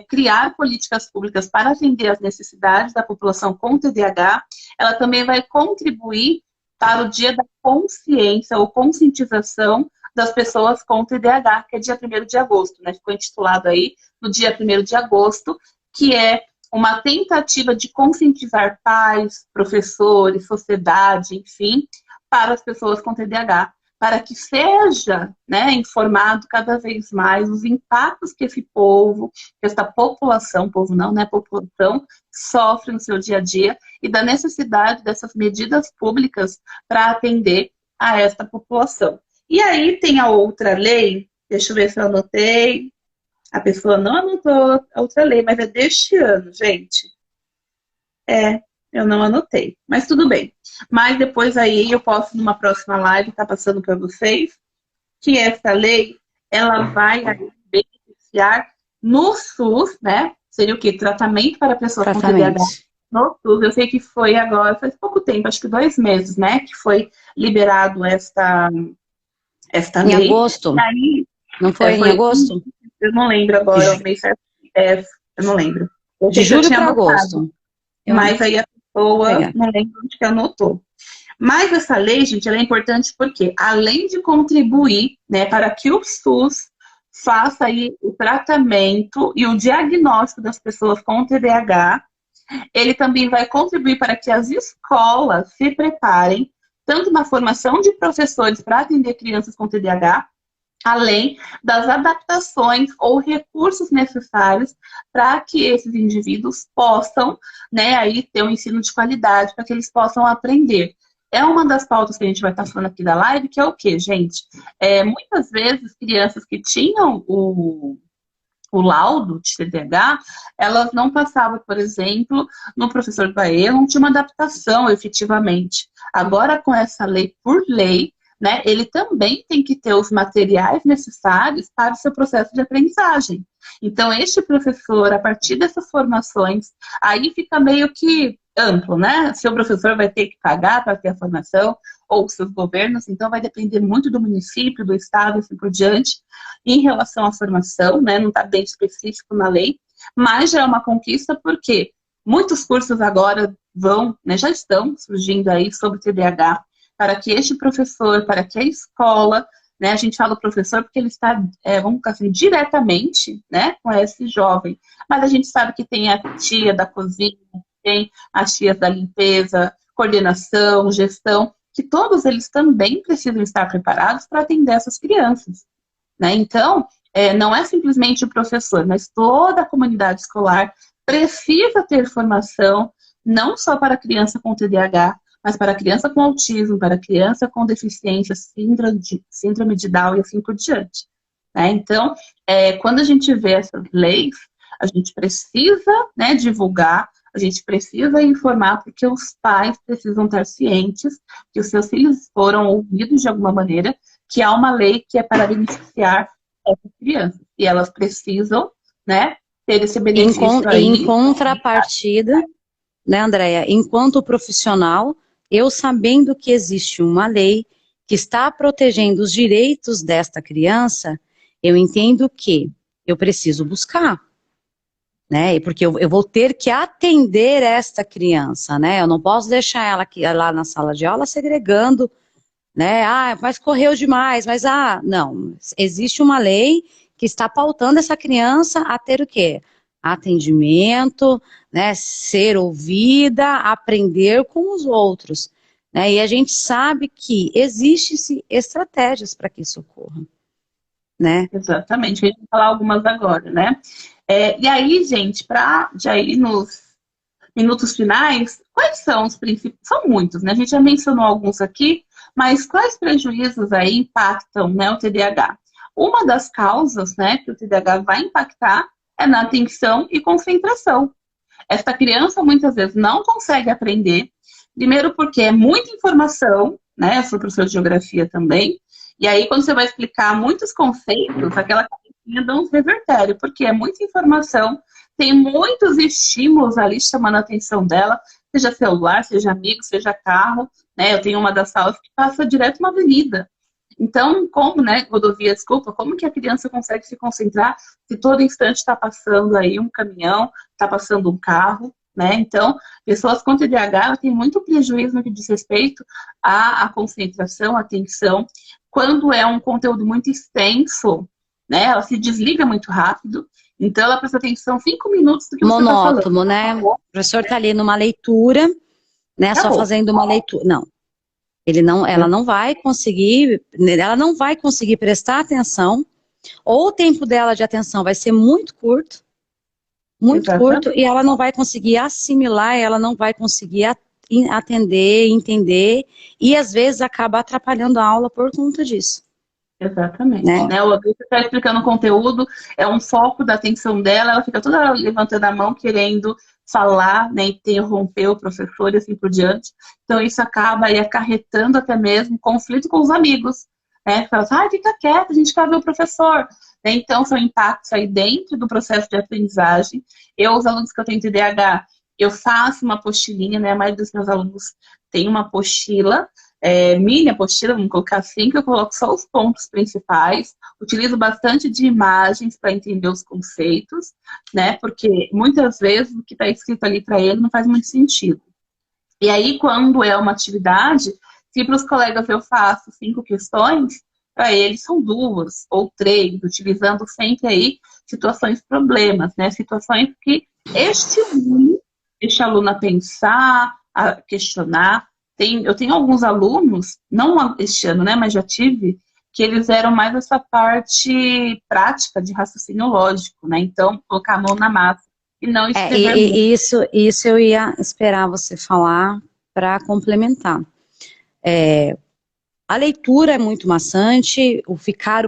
A: criar políticas públicas para atender às necessidades da população com TDAH, ela também vai contribuir para o dia da consciência ou conscientização das pessoas com TDAH, que é dia 1º de agosto, né? Ficou intitulado aí no dia 1º de agosto, que é uma tentativa de conscientizar pais, professores, sociedade, enfim, para as pessoas com TDAH, para que seja, né, informado cada vez mais os impactos que esse povo, que essa população, povo não, né, população, sofre no seu dia a dia e da necessidade dessas medidas públicas para atender a esta população. E aí tem a outra lei, deixa eu ver se eu anotei. A pessoa não anotou a outra lei, mas é deste ano, gente. Eu não anotei, mas tudo bem. Mas depois aí eu posso, numa próxima live, estar passando para vocês, que essa lei, ela vai aí beneficiar no SUS, né? Seria o quê? Tratamento para pessoas com TDAH
B: Tratamento.
A: no SUS. Eu sei que foi agora, faz pouco tempo, acho que 2 meses, né? Que foi liberado esta
B: Em
A: lei. E
B: agosto?
A: aí,
B: Não foi em
A: foi,
B: agosto?
A: eu não lembro
B: De,
A: agora, o
B: ju-
A: mês certo, eu não lembro. Eu
B: de
A: sei que eu
B: julho
A: tinha
B: para
A: anotado,
B: agosto.
A: mas aí a
B: Vou
A: pessoa,
B: pegar.
A: não lembro onde que anotou. Mas essa lei, gente, ela é importante porque, além de contribuir, né, para que o SUS faça aí o tratamento e o diagnóstico das pessoas com TDAH, ele também vai contribuir para que as escolas se preparem, tanto na formação de professores para atender crianças com TDAH, além das adaptações ou recursos necessários para que esses indivíduos possam, né, aí ter um ensino de qualidade, para que eles possam aprender. É uma das pautas que a gente vai estar falando aqui da live, que é o quê, gente? Muitas vezes, crianças que tinham o laudo de TDAH, elas não passavam, por exemplo, no professor Bahia, não tinha uma adaptação efetivamente. Agora, com essa lei por lei, né, ele também tem que ter os materiais necessários para o seu processo de aprendizagem. Então, este professor, a partir dessas formações, aí fica meio que amplo, né? Se o professor vai ter que pagar para ter a formação, ou seus governos, então vai depender muito do município, do estado, e assim por diante, em relação à formação, né? Não está bem específico na lei, mas já é uma conquista porque muitos cursos agora vão, né, já estão surgindo aí sobre TDAH, para que este professor, para que a escola, né, a gente fala professor porque ele está, vamos dizer assim, diretamente, né, com esse jovem, mas a gente sabe que tem a tia da cozinha, tem as tias da limpeza, coordenação, gestão, que todos eles também precisam estar preparados para atender essas crianças, né? Então, não é simplesmente o professor, mas toda a comunidade escolar precisa ter formação, não só para a criança com TDAH, mas para a criança com autismo, para a criança com deficiência, síndrome de Down e assim por diante, né? Então, quando a gente vê essas leis, a gente precisa, né, divulgar, a gente precisa informar, porque os pais precisam estar cientes que os seus filhos foram ouvidos de alguma maneira, que há uma lei que é para beneficiar essas crianças. E elas precisam, né, ter esse benefício
B: Em
A: aí.
B: contrapartida, né, Andréia, enquanto profissional, eu sabendo que existe uma lei que está protegendo os direitos desta criança, eu entendo que eu preciso buscar, né, porque eu vou ter que atender esta criança, né, eu não posso deixar ela aqui, lá na sala de aula segregando, né, mas correu demais, mas, não, existe uma lei que está pautando essa criança a ter o quê? Atendimento, né, ser ouvida, aprender com os outros, né, e a gente sabe que existem estratégias para que isso ocorra, né.
A: Exatamente, a gente vai falar algumas agora, né? E aí, gente, para já ir nos minutos finais, quais são os principais? São muitos, né? A gente já mencionou alguns aqui, mas quais prejuízos aí impactam, né, o TDAH? Uma das causas, né, que o TDAH vai impactar é na atenção e concentração. Essa criança muitas vezes não consegue aprender, primeiro porque é muita informação, né? Eu sou professora de geografia também, e aí quando você vai explicar muitos conceitos, aquela cabecinha dá uns revertério, porque é muita informação, tem muitos estímulos ali chamando a atenção dela, seja celular, seja amigo, seja carro, né? Eu tenho uma das salas que passa direto uma avenida. Então, como, né, rodovia, desculpa, como que a criança consegue se concentrar se todo instante está passando aí um caminhão, está passando um carro, né? Então, pessoas com TDAH têm muito prejuízo no que diz respeito à concentração, à atenção. Quando é um conteúdo muito extenso, né, ela se desliga muito rápido, então ela presta atenção 5 minutos do que você está falando.
B: Monótono, né, o professor está ali numa leitura, né, só
A: Acabou.
B: fazendo uma leitura, não. Ela não vai conseguir prestar atenção, ou o tempo dela de atenção vai ser muito curto, e ela não vai conseguir assimilar, ela não vai conseguir atender, entender, e às vezes acaba atrapalhando a aula por conta disso.
A: Exatamente,
B: né?
A: né? O adulto está explicando o conteúdo, é um foco da atenção dela, ela fica toda levantando a mão, querendo falar, né? Interromper o professor e assim por diante. Então, isso acaba aí acarretando até mesmo conflito com os amigos, né? Fala assim, fica quieto, a gente quer ver o professor. Né? Então, são impactos aí dentro do processo de aprendizagem. Os alunos que eu tenho TDAH, eu faço uma apostilinha, né? A maioria dos meus alunos tem uma apostila, mini apostila, vamos colocar assim, que eu coloco só os pontos principais, utilizo bastante de imagens para entender os conceitos, né? Porque muitas vezes o que está escrito ali para ele não faz muito sentido. E aí, quando é uma atividade, se para os colegas eu faço 5 questões, para eles são 2 ou 3, utilizando sempre aí situações problemas, né? Situações que estimulam este aluno a pensar, a questionar. Eu tenho alguns alunos, não este ano, né, mas já tive, que eles eram mais essa parte prática de raciocínio lógico, né? Então, colocar a mão na massa e não escrever muito.
B: Isso eu ia esperar você falar para complementar. A leitura é muito maçante, o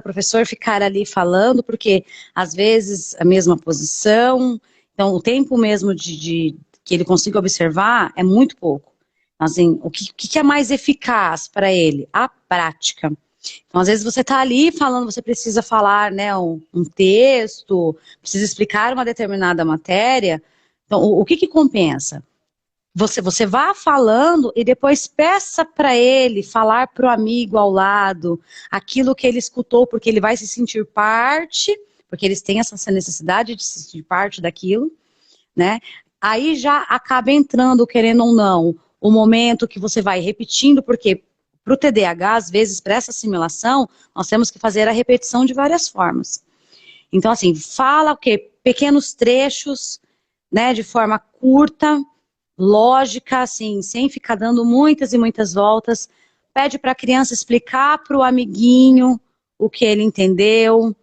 B: professor ficar ali falando, porque às vezes a mesma posição, então o tempo mesmo de que ele consiga observar é muito pouco. Assim, o que é mais eficaz para ele? A prática. Então, às vezes você está ali falando, você precisa falar, né, um texto, precisa explicar uma determinada matéria. Então, o que compensa? Você vá falando e depois peça para ele falar para o amigo ao lado aquilo que ele escutou, porque ele vai se sentir parte, porque eles têm essa necessidade de se sentir parte daquilo, né? Aí já acaba entrando, querendo ou não, o momento que você vai repetindo, porque para o TDAH, às vezes, para essa assimilação, nós temos que fazer a repetição de várias formas. Então, assim, fala o quê? Pequenos trechos, né, de forma curta, lógica, assim, sem ficar dando muitas e muitas voltas. Pede para a criança explicar para o amiguinho o que ele entendeu,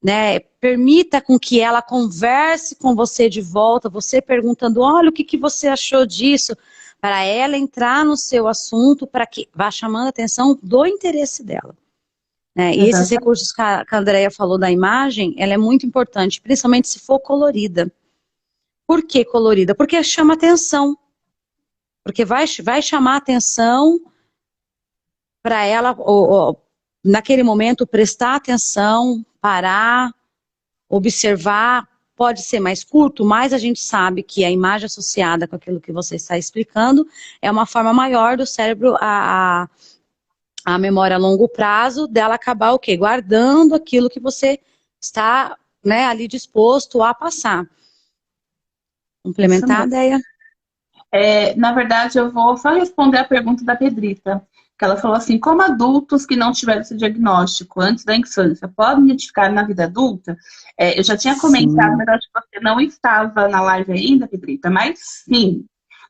B: né? Permita com que ela converse com você de volta, você perguntando, olha, o que você achou disso? Para ela entrar no seu assunto, para que vá chamando a atenção do interesse dela. Né? E esses
A: Exatamente.
B: recursos que a Andrea falou da imagem, ela é muito importante, principalmente se for colorida. Por que colorida? Porque chama atenção. Porque vai chamar atenção para ela, naquele momento, prestar atenção, parar, observar. Pode ser mais curto, mas a gente sabe que a imagem associada com aquilo que você está explicando é uma forma maior do cérebro, a memória a longo prazo, dela acabar o quê? Guardando aquilo que você está, né, ali disposto a passar.
A: Isso
B: Complementar a
A: mesmo.
B: ideia?
A: Na verdade, eu vou só responder a pergunta da Pedrita, que ela falou assim, como adultos que não tiveram esse diagnóstico antes da infância podem identificar na vida adulta? Eu já tinha comentado,
B: Sim.
A: mas acho que você não estava na live ainda, Pedrita, mas sim.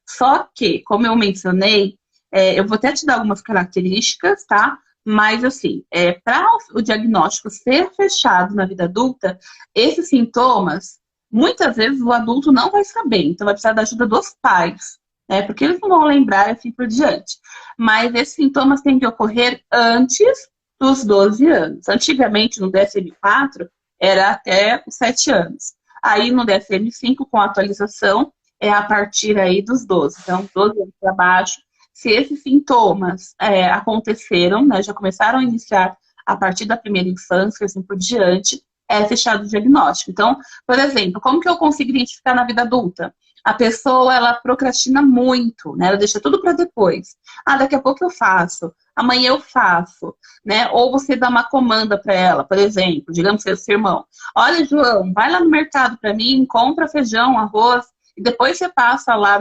A: Só que, como eu mencionei, eu vou até te dar algumas características, tá? Mas, assim, para o diagnóstico ser fechado na vida adulta, esses sintomas muitas vezes o adulto não vai saber, então vai precisar da ajuda dos pais, né? Porque eles não vão lembrar e assim por diante. Mas esses sintomas têm que ocorrer antes dos 12 anos. Antigamente, no DSM-4, era até os 7 anos. Aí, no DSM-5, com a atualização, é a partir aí dos 12. Então, 12 anos para baixo. Se esses sintomas aconteceram, né, já começaram a iniciar a partir da primeira infância, assim por diante, é fechado o diagnóstico. Então, por exemplo, como que eu consigo identificar na vida adulta? A pessoa, ela procrastina muito, né? Ela deixa tudo para depois. Daqui a pouco eu faço, amanhã eu faço, né? Ou você dá uma comanda para ela, por exemplo, digamos que é o seu irmão. Olha, João, vai lá no mercado para mim, compra feijão, arroz, e depois você passa lá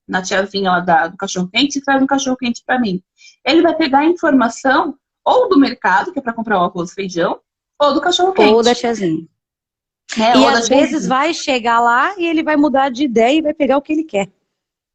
A: na tiazinha lá do cachorro-quente e traz um cachorro-quente para mim. Ele vai pegar a informação ou do mercado, que é para comprar o arroz e feijão, ou do
B: Ou da
A: cachorro-quente.
B: tiazinha.
A: Né?
B: E
A: Ou da
B: às vezes
A: tiazinha.
B: vai chegar lá e ele vai mudar de ideia e vai pegar o que ele quer.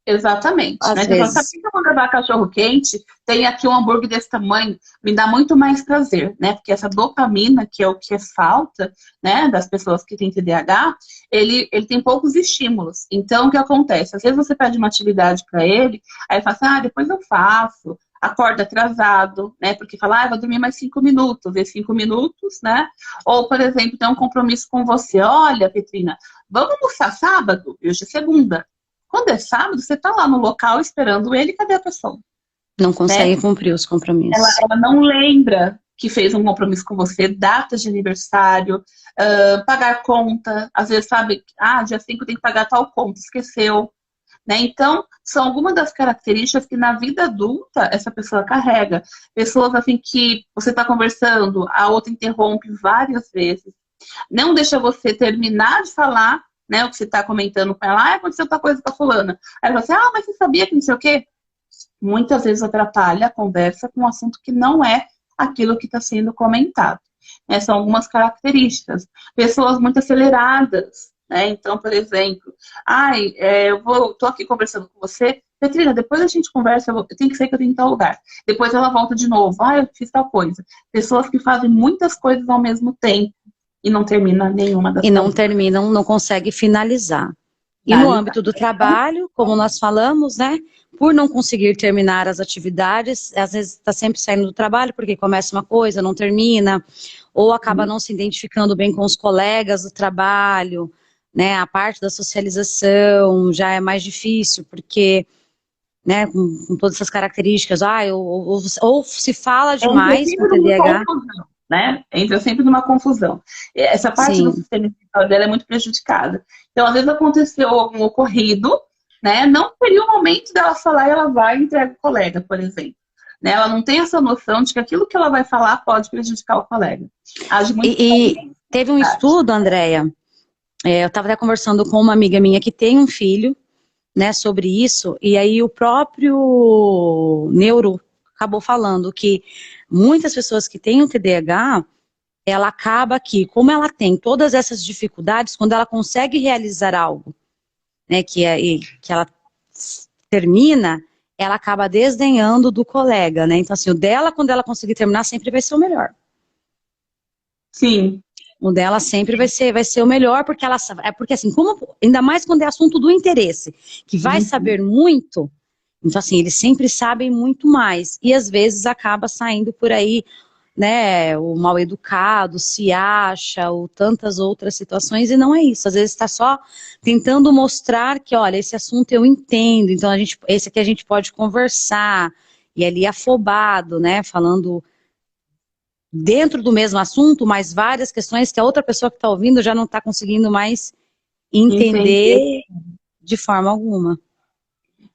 A: Exatamente. Né?
B: Às
A: Então, fala, sabe
B: vezes.
A: por que eu vou levar cachorro quente? Tem aqui um hambúrguer desse tamanho, me dá muito mais prazer, né? Porque essa dopamina, que é o que falta, né, das pessoas que têm TDAH, ele tem poucos estímulos. Então, o que acontece? Às vezes você pede uma atividade para ele, aí ele fala assim, depois eu faço. acorda atrasado, né? Porque fala, vou dormir mais 5 minutos, e 5 minutos, né? Ou, por exemplo, tem um compromisso com você. Olha, Petrina, vamos almoçar sábado? Hoje é segunda. Quando é sábado, você tá lá no local esperando ele, cadê a pessoa?
B: Não
A: Né?
B: consegue cumprir os compromissos.
A: Ela não lembra que fez um compromisso com você, datas de aniversário, pagar conta, às vezes sabe, dia 5 tem que pagar tal conta, esqueceu. Né? Então, são algumas das características que na vida adulta essa pessoa carrega. Pessoas assim que você está conversando, a outra interrompe várias vezes, não deixa você terminar de falar, né, o que você está comentando com ela, aconteceu outra coisa com a fulana. Aí você, mas você sabia que não sei o quê? Muitas vezes atrapalha a conversa com um assunto que não é aquilo que está sendo comentado. São algumas características. Pessoas muito aceleradas, né? Então, por exemplo, tô aqui conversando com você, Petrina, depois a gente conversa, eu tenho que sair que eu tenho que ir em tal lugar. Depois ela volta de novo, eu fiz tal coisa. Pessoas que fazem muitas coisas ao mesmo tempo e não termina nenhuma das coisas.
B: E não terminam, não consegue finalizar. E no âmbito do trabalho, como nós falamos, né? Por não conseguir terminar as atividades, às vezes está sempre saindo do trabalho, porque começa uma coisa, não termina, ou acaba não se identificando bem com os colegas do trabalho, né? A parte da socialização já é mais difícil, porque, né, com todas essas características, ou se fala demais com TDAH.
A: Né? Entra sempre numa confusão. Essa parte do sistema espiritual dela é muito prejudicada. Então, às vezes aconteceu algum ocorrido, né? Não teria o momento dela falar e ela vai e entrega o colega, por exemplo. Né? Ela não tem essa noção de que aquilo que ela vai falar pode prejudicar o colega. Age muito
B: e teve um estudo, Andréia, eu estava até conversando com uma amiga minha que tem um filho, né, sobre isso, e aí o próprio neuro acabou falando que muitas pessoas que têm o TDAH, ela acaba que, como ela tem todas essas dificuldades, quando ela consegue realizar algo, né, que ela termina, ela acaba desdenhando do colega, né? Então, assim, o dela, quando ela conseguir terminar, sempre vai ser o melhor.
A: Sim.
B: O dela sempre vai ser o melhor, porque porque assim, ainda mais quando é assunto do interesse, que vai saber muito, então assim, eles sempre sabem muito mais, e às vezes acaba saindo por aí, né, o mal educado, se acha, ou tantas outras situações, e não é isso, às vezes está só tentando mostrar que, olha, esse assunto eu entendo, então esse aqui a gente pode conversar, e ali afobado, né, falando dentro do mesmo assunto, mas várias questões que a outra pessoa que está ouvindo já não está conseguindo mais entender de forma alguma.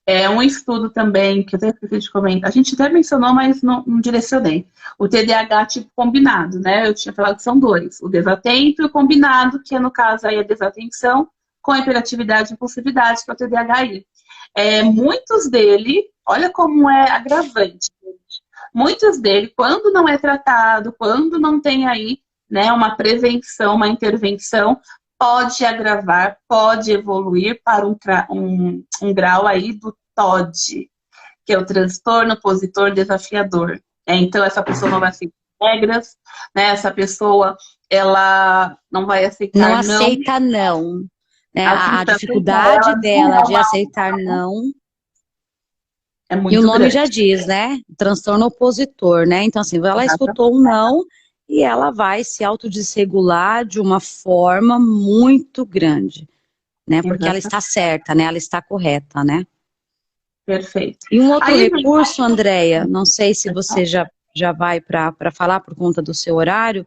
A: É um estudo também, que eu até esqueci de comentar, a gente até mencionou, mas não direcionei. O TDAH tipo combinado, né? Eu tinha falado que são dois, o desatento e o combinado, que é no caso aí a desatenção, com a hiperatividade e impulsividade, que é o TDAHI. Muitos dele, olha como é agravante, muitos dele, quando não é tratado, quando não tem aí, né, uma prevenção, uma intervenção, pode agravar, pode evoluir para um grau aí do TOD, que é o transtorno opositor desafiador. Então, essa pessoa não vai seguir regras, né? Essa pessoa, ela não vai aceitar
B: não. Aceita não. Né? A dificuldade dela de aceitar não.
A: É muito
B: e o nome
A: grande.
B: já diz, né? Transtorno opositor, né? Então, assim, ela escutou um não e ela vai se autodesregular de uma forma muito grande, né? Porque ela está certa, né? Ela está correta, né?
A: Perfeito.
B: E um outro recurso, Andréia, não sei se você já vai para falar por conta do seu horário,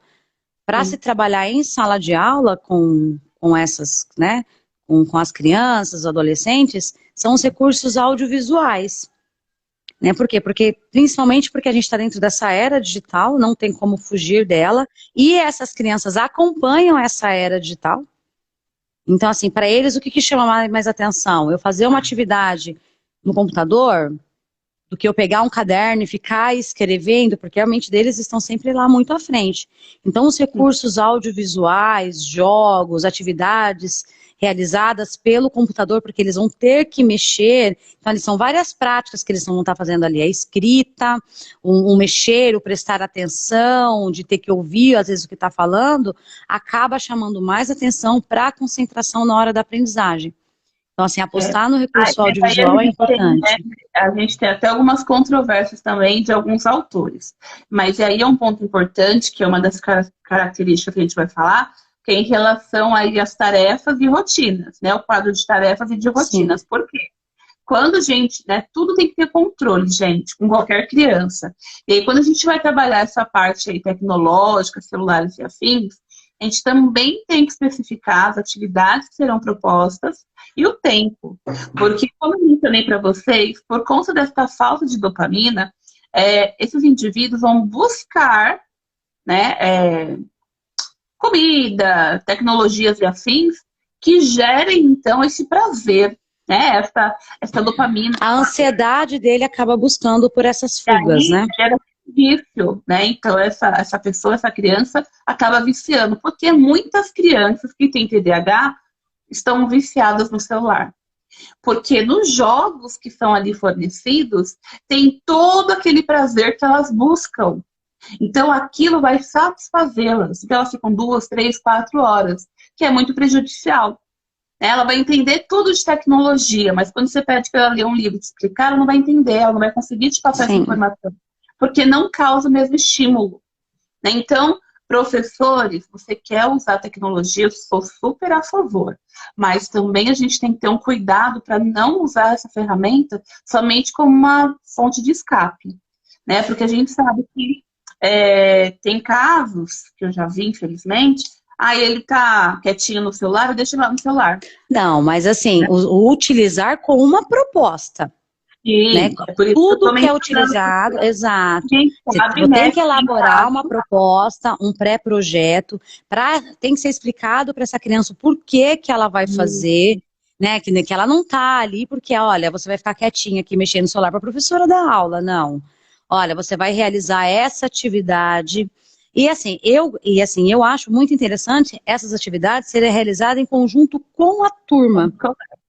B: para se trabalhar em sala de aula com essas, né? Com as crianças, adolescentes, são os recursos audiovisuais. Né? Por quê? Principalmente porque a gente está dentro dessa era digital, não tem como fugir dela, e essas crianças acompanham essa era digital. Então, assim, para eles, o que chama mais atenção? Eu fazer uma atividade no computador, do que eu pegar um caderno e ficar escrevendo, porque a mente deles estão sempre lá muito à frente. Então, os recursos audiovisuais, jogos, atividades realizadas pelo computador, porque eles vão ter que mexer, então são várias práticas que eles vão estar fazendo ali, a escrita, um mexer, o prestar atenção, de ter que ouvir às vezes o que está falando, acaba chamando mais atenção para a concentração na hora da aprendizagem. Então, assim, apostar no recurso
A: Aí a
B: audiovisual é
A: gente tem, né,
B: importante.
A: a gente tem até algumas controvérsias também de alguns autores. Mas aí é um ponto importante, que é uma das características que a gente vai falar, que é em relação aí às tarefas e rotinas, né? O quadro de tarefas e de
B: Sim.
A: rotinas. Por quê? Quando a gente, né, tudo tem que ter controle, gente, com qualquer criança. E aí, quando a gente vai trabalhar essa parte aí tecnológica, celulares e afins, a gente também tem que especificar as atividades que serão propostas e o tempo. Porque, como eu mencionei para vocês, por conta dessa falta de dopamina, esses indivíduos vão buscar, né, comida, tecnologias e afins que gerem, então, esse prazer, né? Essa dopamina.
B: A ansiedade dele acaba buscando por essas
A: E
B: fugas,
A: aí
B: né?
A: gera vício, né? Então, essa pessoa, essa criança, acaba viciando. Porque muitas crianças que têm TDAH estão viciadas no celular. Porque nos jogos que são ali fornecidos, tem todo aquele prazer que elas buscam. Então, aquilo vai satisfazê-las. Então, elas ficam 2, 3, 4 horas, que é muito prejudicial. Ela vai entender tudo de tecnologia, mas quando você pede para ela ler um livro e te explicar, ela não vai entender, ela não vai conseguir te passar essa
B: Sim.
A: informação, porque não causa o mesmo estímulo, né? Então, professores, você quer usar tecnologia, eu sou super a favor, mas também a gente tem que ter um cuidado para não usar essa ferramenta somente como uma fonte de escape, né? Porque a gente sabe que tem casos, que eu já vi, infelizmente, aí ele tá quietinho no celular, eu deixo ele lá no celular.
B: Não, mas assim, o utilizar com uma proposta, né?
A: Sim, é por isso que eu tô
B: Tudo que é
A: mencionando,
B: utilizado,
A: porque
B: exato.
A: quem
B: Você
A: sabe,
B: tem
A: né,
B: que
A: quem
B: elaborar
A: sabe,
B: uma proposta, um pré-projeto, tem que ser explicado para essa criança o porquê que ela vai fazer, né? Que ela não tá ali porque, olha, você vai ficar quietinha aqui mexendo no celular para a professora dar aula, não. Olha, você vai realizar essa atividade. E assim, eu acho muito interessante essas atividades serem realizadas em conjunto com a turma.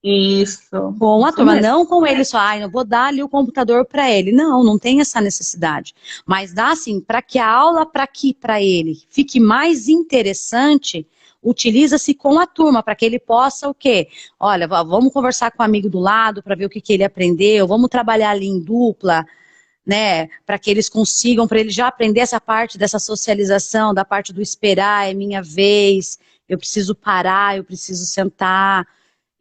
A: isso,
B: Com a
A: isso
B: turma,
A: mesmo.
B: não com ele só, eu vou dar ali o computador para ele. Não, não tem essa necessidade. Mas dá assim, para que a aula para ele fique mais interessante, utiliza-se com a turma, para que ele possa o quê? Olha, vamos conversar com o amigo do lado para ver o que ele aprendeu, vamos trabalhar ali em dupla, né, para que eles consigam, para ele já aprender essa parte dessa socialização, da parte do esperar, é minha vez, eu preciso parar, eu preciso sentar,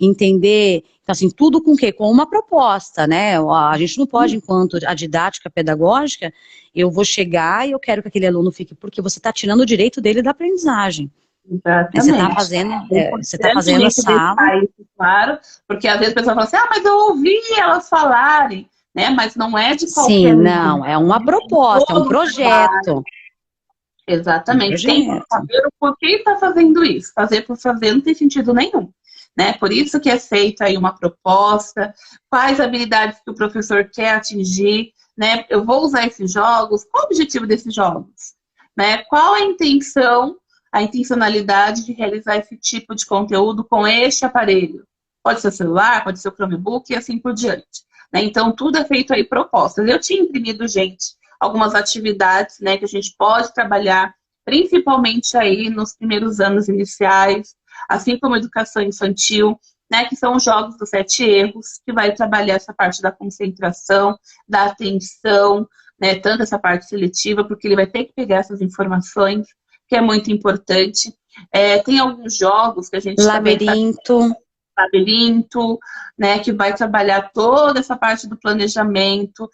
B: entender. Então, assim, tudo com o quê? Com uma proposta, né? A gente não pode, enquanto a didática pedagógica, eu vou chegar e eu quero que aquele aluno fique, porque você está tirando o direito dele da aprendizagem. Né? Você está
A: Exatamente.
B: fazendo,
A: É
B: você tá
A: importante a
B: fazendo a
A: gente
B: sala.
A: deixar isso claro, porque às vezes a pessoa fala assim, mas eu ouvi elas falarem, né? Mas não é de
B: Sim,
A: qualquer um.
B: não, é uma
A: Tem
B: proposta, é um
A: todo o trabalho.
B: projeto. Um
A: Exatamente. Tem que
B: projeto.
A: saber o porquê está fazendo isso. Fazer por fazer não tem sentido nenhum. Né? Por isso que é feita aí uma proposta, quais habilidades que o professor quer atingir, né? Eu vou usar esses jogos, qual o objetivo desses jogos? Né? Qual a intencionalidade de realizar esse tipo de conteúdo com este aparelho? Pode ser o celular, pode ser o Chromebook e assim por diante. Né? Então, tudo é feito aí propostas. Eu tinha imprimido, gente, algumas atividades, né, que a gente pode trabalhar, principalmente aí nos primeiros anos iniciais, assim como educação infantil, né, que são os jogos dos 7 erros, que vai trabalhar essa parte da concentração, da atenção, né, tanto essa parte seletiva, porque ele vai ter que pegar essas informações, que é muito importante. Tem alguns jogos que a gente também está
B: Labirinto.
A: labirinto, né, que vai trabalhar toda essa parte do planejamento,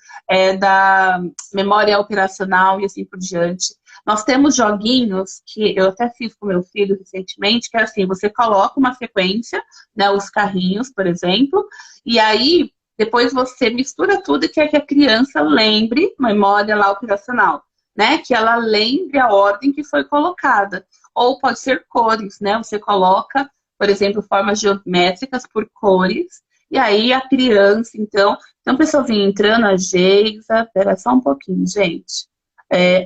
A: da memória operacional e assim por diante. Nós temos joguinhos que eu até fiz com meu filho recentemente, que é assim, você coloca uma sequência, né, os carrinhos, por exemplo, e aí depois você mistura tudo e quer que a criança lembre, memória lá operacional, né, que ela lembre a ordem que foi colocada. Ou pode ser cores, né, você coloca, por exemplo, formas geométricas por cores, e aí a criança, então o pessoalzinho entrando, a Geisa, espera só um pouquinho, gente.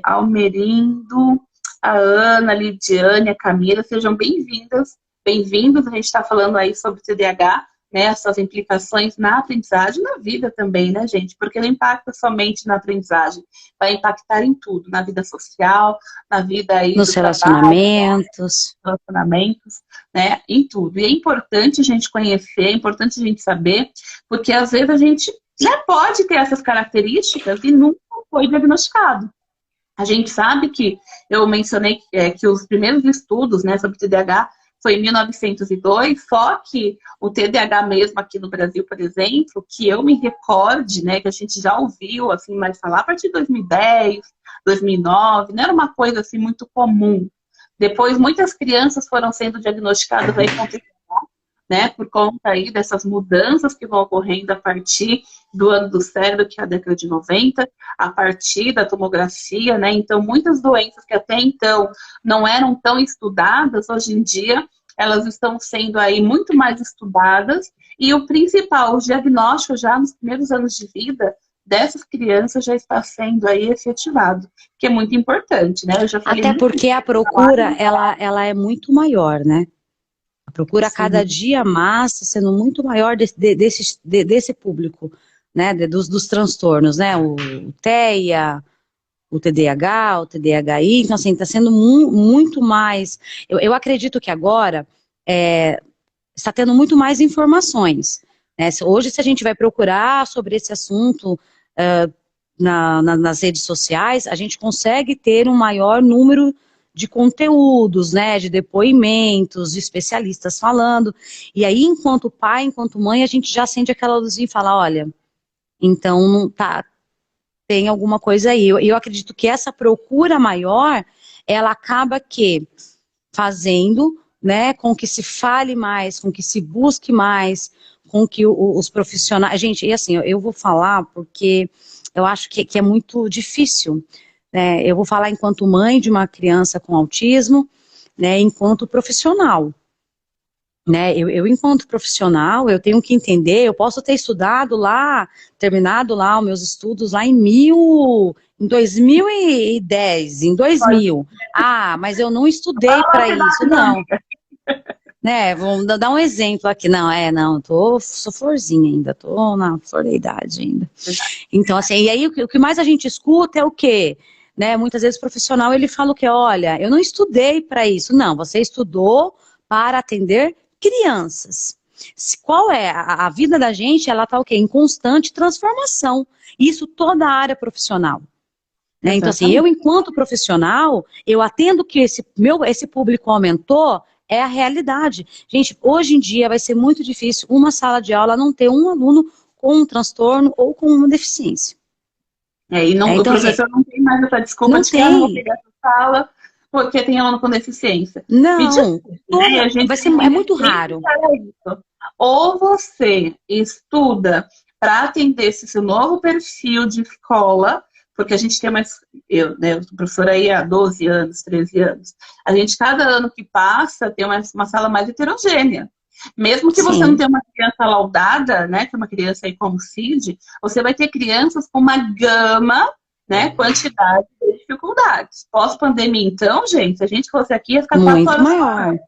A: Almerindo, a Ana, a Lidiane, a Camila, sejam bem-vindas, bem-vindos, a gente está falando aí sobre TDAH, né, essas implicações na aprendizagem e na vida também, né, gente? Porque não impacta somente na aprendizagem, vai impactar em tudo, na vida social, na vida aí
B: Nos
A: do trabalho,
B: relacionamentos.
A: relacionamentos, né, em tudo. E é importante a gente conhecer, é importante a gente saber, porque às vezes a gente já pode ter essas características e nunca foi diagnosticado. A gente sabe que, eu mencionei que os primeiros estudos, né, sobre TDAH foi em 1902, só que o TDAH mesmo aqui no Brasil, por exemplo, que eu me recorde, né, que a gente já ouviu assim mais falar a partir de 2010, 2009, não era uma coisa assim muito comum. Depois, muitas crianças foram sendo diagnosticadas aí com TDAH, né, por conta aí dessas mudanças que vão ocorrendo a partir do ano do cérebro, que é a década de 90, a partir da tomografia, né, então muitas doenças que até então não eram tão estudadas, hoje em dia elas estão sendo aí muito mais estudadas, e o principal, o diagnóstico já nos primeiros anos de vida dessas crianças já está sendo aí efetivado, que é muito importante, né, eu já falei
B: Até porque a procura, ela é muito maior, né? A procura a cada dia mais está sendo muito maior desse público, né, dos transtornos, né, o TEA, o TDAH, o TDAHI, então assim, está sendo muito mais, eu acredito que agora está tendo muito mais informações, né, hoje se a gente vai procurar sobre esse assunto nas redes sociais, a gente consegue ter um maior número de conteúdos, né, de depoimentos, de especialistas falando, e aí enquanto pai, enquanto mãe, a gente já acende aquela luzinha e fala, olha, então não tá, tem alguma coisa aí. Eu acredito que essa procura maior, ela acaba fazendo, né, com que se fale mais, com que se busque mais, com que os profissionais, gente, e assim, eu vou falar porque eu acho que é muito difícil. Eu vou falar enquanto mãe de uma criança com autismo, né, enquanto profissional. Né, eu enquanto profissional, eu tenho que entender, eu posso ter estudado lá, terminado lá os meus estudos lá em 2010, em 2000. Ah, mas eu não estudei para isso, não. Né, vamos dar um exemplo aqui. Não, sou florzinha ainda, tô na flor da idade ainda. Então, assim, e aí o que mais a gente escuta é o quê? Né, muitas vezes o profissional, ele fala o quê? Olha, eu não estudei para isso. Não, você estudou para atender crianças. Qual é? A vida da gente, ela tá o quê? Em constante transformação. Isso toda a área profissional. Né? Então, assim, eu enquanto profissional, eu atendo que esse público aumentou, é a realidade. Gente, hoje em dia vai ser muito difícil uma sala de aula não ter um aluno com um transtorno ou com uma deficiência.
A: Então, o professor não tem mais essa desculpa de que eu não vou pegar essa sala porque tem aluno com deficiência.
B: Não, é muito raro.
A: Ou você estuda para atender esse novo perfil de escola, porque a gente tem eu sou professora aí há 12 anos, 13 anos, a gente, cada ano que passa, tem uma sala mais heterogênea. Mesmo que você não tenha uma criança laudada, né, que é uma criança aí como CID, você vai ter crianças com uma gama, né, quantidade de dificuldades. Pós-pandemia, então, gente, se a gente fosse aqui, ia ficar 4 horas maior.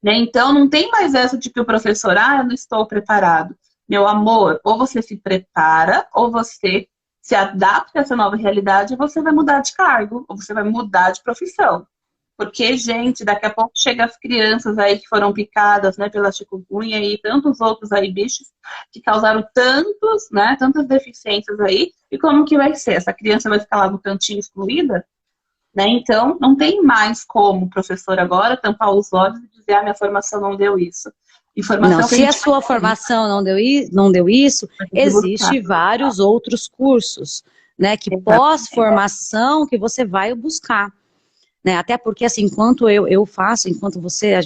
A: Né? Então, não tem mais essa de que o professor, eu não estou preparado. Meu amor, ou você se prepara, ou você se adapta a essa nova realidade e você vai mudar de cargo, ou você vai mudar de profissão. Porque, gente, daqui a pouco chega as crianças aí que foram picadas, né, pela chikungunya e tantos outros aí bichos que causaram tantas deficiências aí. E como que vai ser? Essa criança vai ficar lá no cantinho excluída? Né? Então, não tem mais como o professor agora tampar os olhos e dizer, minha formação não deu isso.
B: Não, se a sua formação não deu isso, existem vários outros cursos, né, que pós-formação que você vai buscar. Né? Até porque, assim, enquanto eu faço, enquanto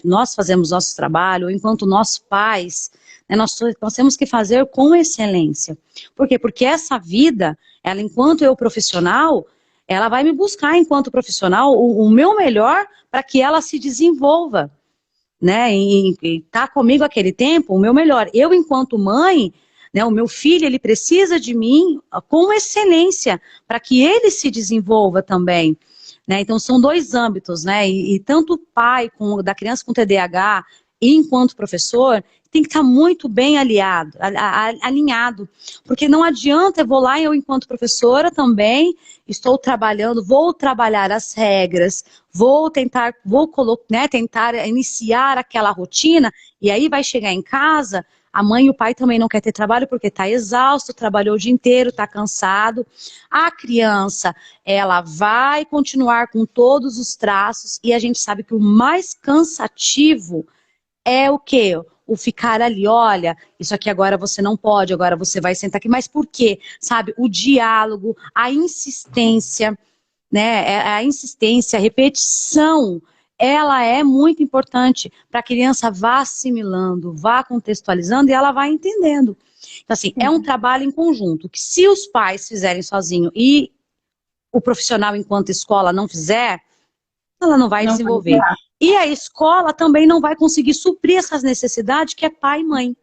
B: nós fazemos nosso trabalho, enquanto nós pais, né, nós temos que fazer com excelência. Por quê? Porque essa vida, ela, enquanto eu profissional, ela vai me buscar, enquanto profissional, o meu melhor para que ela se desenvolva. Né? E tá comigo aquele tempo, o meu melhor. Eu, enquanto mãe, né, o meu filho, ele precisa de mim com excelência para que ele se desenvolva também. Né? Então, são dois âmbitos, né? E tanto o pai da criança com TDAH, E enquanto professor, tem que estar muito bem alinhado, porque não adianta, eu vou lá, eu enquanto professora também estou trabalhando, vou trabalhar as regras, tentar iniciar aquela rotina, e aí vai chegar em casa, a mãe e o pai também não quer ter trabalho porque está exausto, trabalhou o dia inteiro, está cansado. A criança, ela vai continuar com todos os traços, e a gente sabe que o mais cansativo é o quê? O ficar ali, olha, isso aqui agora você não pode, agora você vai sentar aqui. Mas por quê? Sabe, o diálogo, a insistência, né? A insistência, a repetição, ela é muito importante para a criança vá assimilando, vá contextualizando e ela vai entendendo. Então, assim, é um trabalho em conjunto, que se os pais fizerem sozinho e o profissional enquanto escola não fizer, ela não vai desenvolver. E a escola também não vai conseguir suprir essas necessidades que é pai e mãe.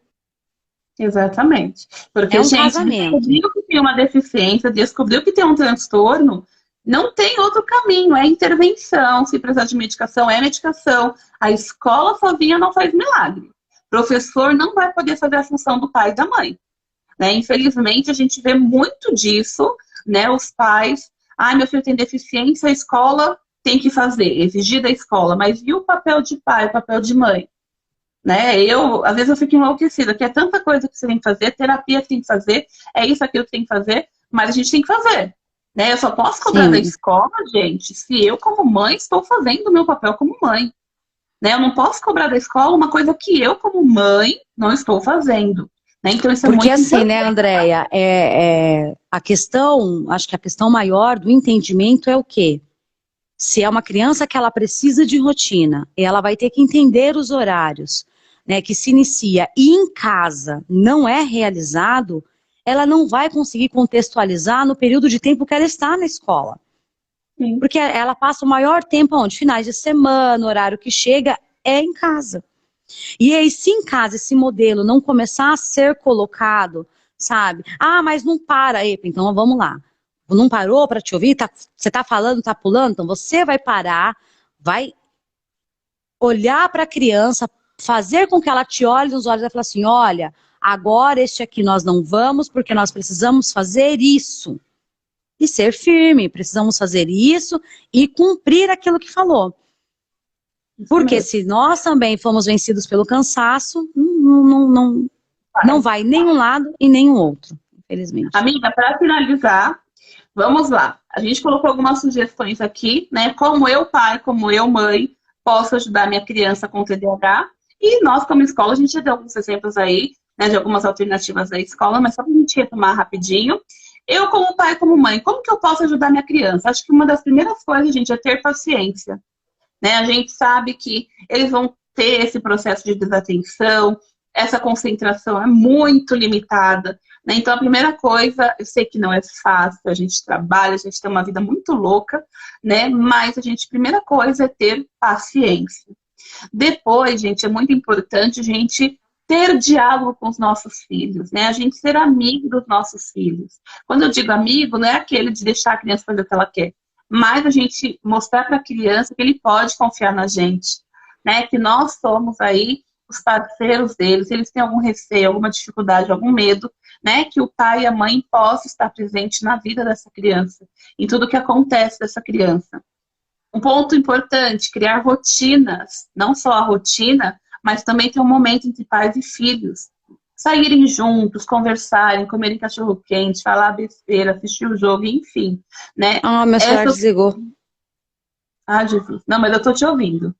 A: Exatamente. Porque,
B: é um
A: gente,
B: casamento.
A: Descobriu que tem uma deficiência, descobriu que tem um transtorno, não tem outro caminho, é intervenção, se precisar de medicação, é medicação. A escola sozinha não faz milagre. O professor não vai poder fazer a função do pai e da mãe. Né? Infelizmente, a gente vê muito disso, né? Os pais, meu filho tem deficiência, a escola tem que fazer, exigir da escola, mas e o papel de pai, o papel de mãe? Né? Às vezes eu fico enlouquecida, que é tanta coisa que você tem que fazer, terapia que tem que fazer, é isso, aquilo que tem que fazer, mas a gente tem que fazer. Né? Eu só posso cobrar da escola, gente, se eu, como mãe, estou fazendo o meu papel como mãe. Né? Eu não posso cobrar da escola uma coisa que eu, como mãe, não estou fazendo. Né? Então, isso é
B: Porque
A: muito
B: assim,
A: importante.
B: né, Andréia, a questão, acho que a questão maior do entendimento é o quê? Se é uma criança que ela precisa de rotina, ela vai ter que entender os horários, né, que se inicia e em casa não é realizado, ela não vai conseguir contextualizar no período de tempo que ela está na escola.
A: Sim.
B: Porque ela passa o maior tempo onde? Finais de semana, horário que chega, é em casa. E aí, se em casa esse modelo não começar a ser colocado, sabe? Mas não para, epa, então vamos lá. Não parou para te ouvir? Você tá falando, tá pulando? Então você vai parar, vai olhar para a criança, fazer com que ela te olhe nos olhos e falar assim, olha, agora este aqui nós não vamos porque nós precisamos fazer isso. E ser firme, precisamos fazer isso e cumprir aquilo que falou. Porque se nós também fomos vencidos pelo cansaço, não vai nem um lado e nem o outro, infelizmente.
A: Amiga, para finalizar, vamos lá. A gente colocou algumas sugestões aqui, né? Como eu, pai, como eu, mãe, posso ajudar minha criança com TDAH. E nós, como escola, a gente já deu alguns exemplos aí, né, de algumas alternativas da escola, mas só para a gente retomar rapidinho. Eu, como pai, como mãe, como que eu posso ajudar minha criança? Acho que uma das primeiras coisas, gente, é ter paciência. Né? A gente sabe que eles vão ter esse processo de desatenção, essa concentração é muito limitada. Né? Então, a primeira coisa, eu sei que não é fácil, a gente trabalha, a gente tem uma vida muito louca, né? Mas a primeira coisa é ter paciência. Depois, gente, é muito importante a gente ter diálogo com os nossos filhos, né? A gente ser amigo dos nossos filhos. Quando eu digo amigo, não é aquele de deixar a criança fazer o que ela quer, mas a gente mostrar para a criança que ele pode confiar na gente, né? Que nós somos aí os parceiros deles. Se eles têm algum receio, alguma dificuldade, algum medo, né? Que o pai e a mãe possam estar presentes na vida dessa criança, em tudo que acontece dessa criança. Um ponto importante, criar rotinas, não só a rotina, mas também ter um momento entre pais e filhos. Saírem juntos, conversarem, comerem cachorro-quente, falar besteira, assistir o jogo, enfim. Né?
B: Meu celular desligou.
A: Jesus. Não, mas eu tô te ouvindo.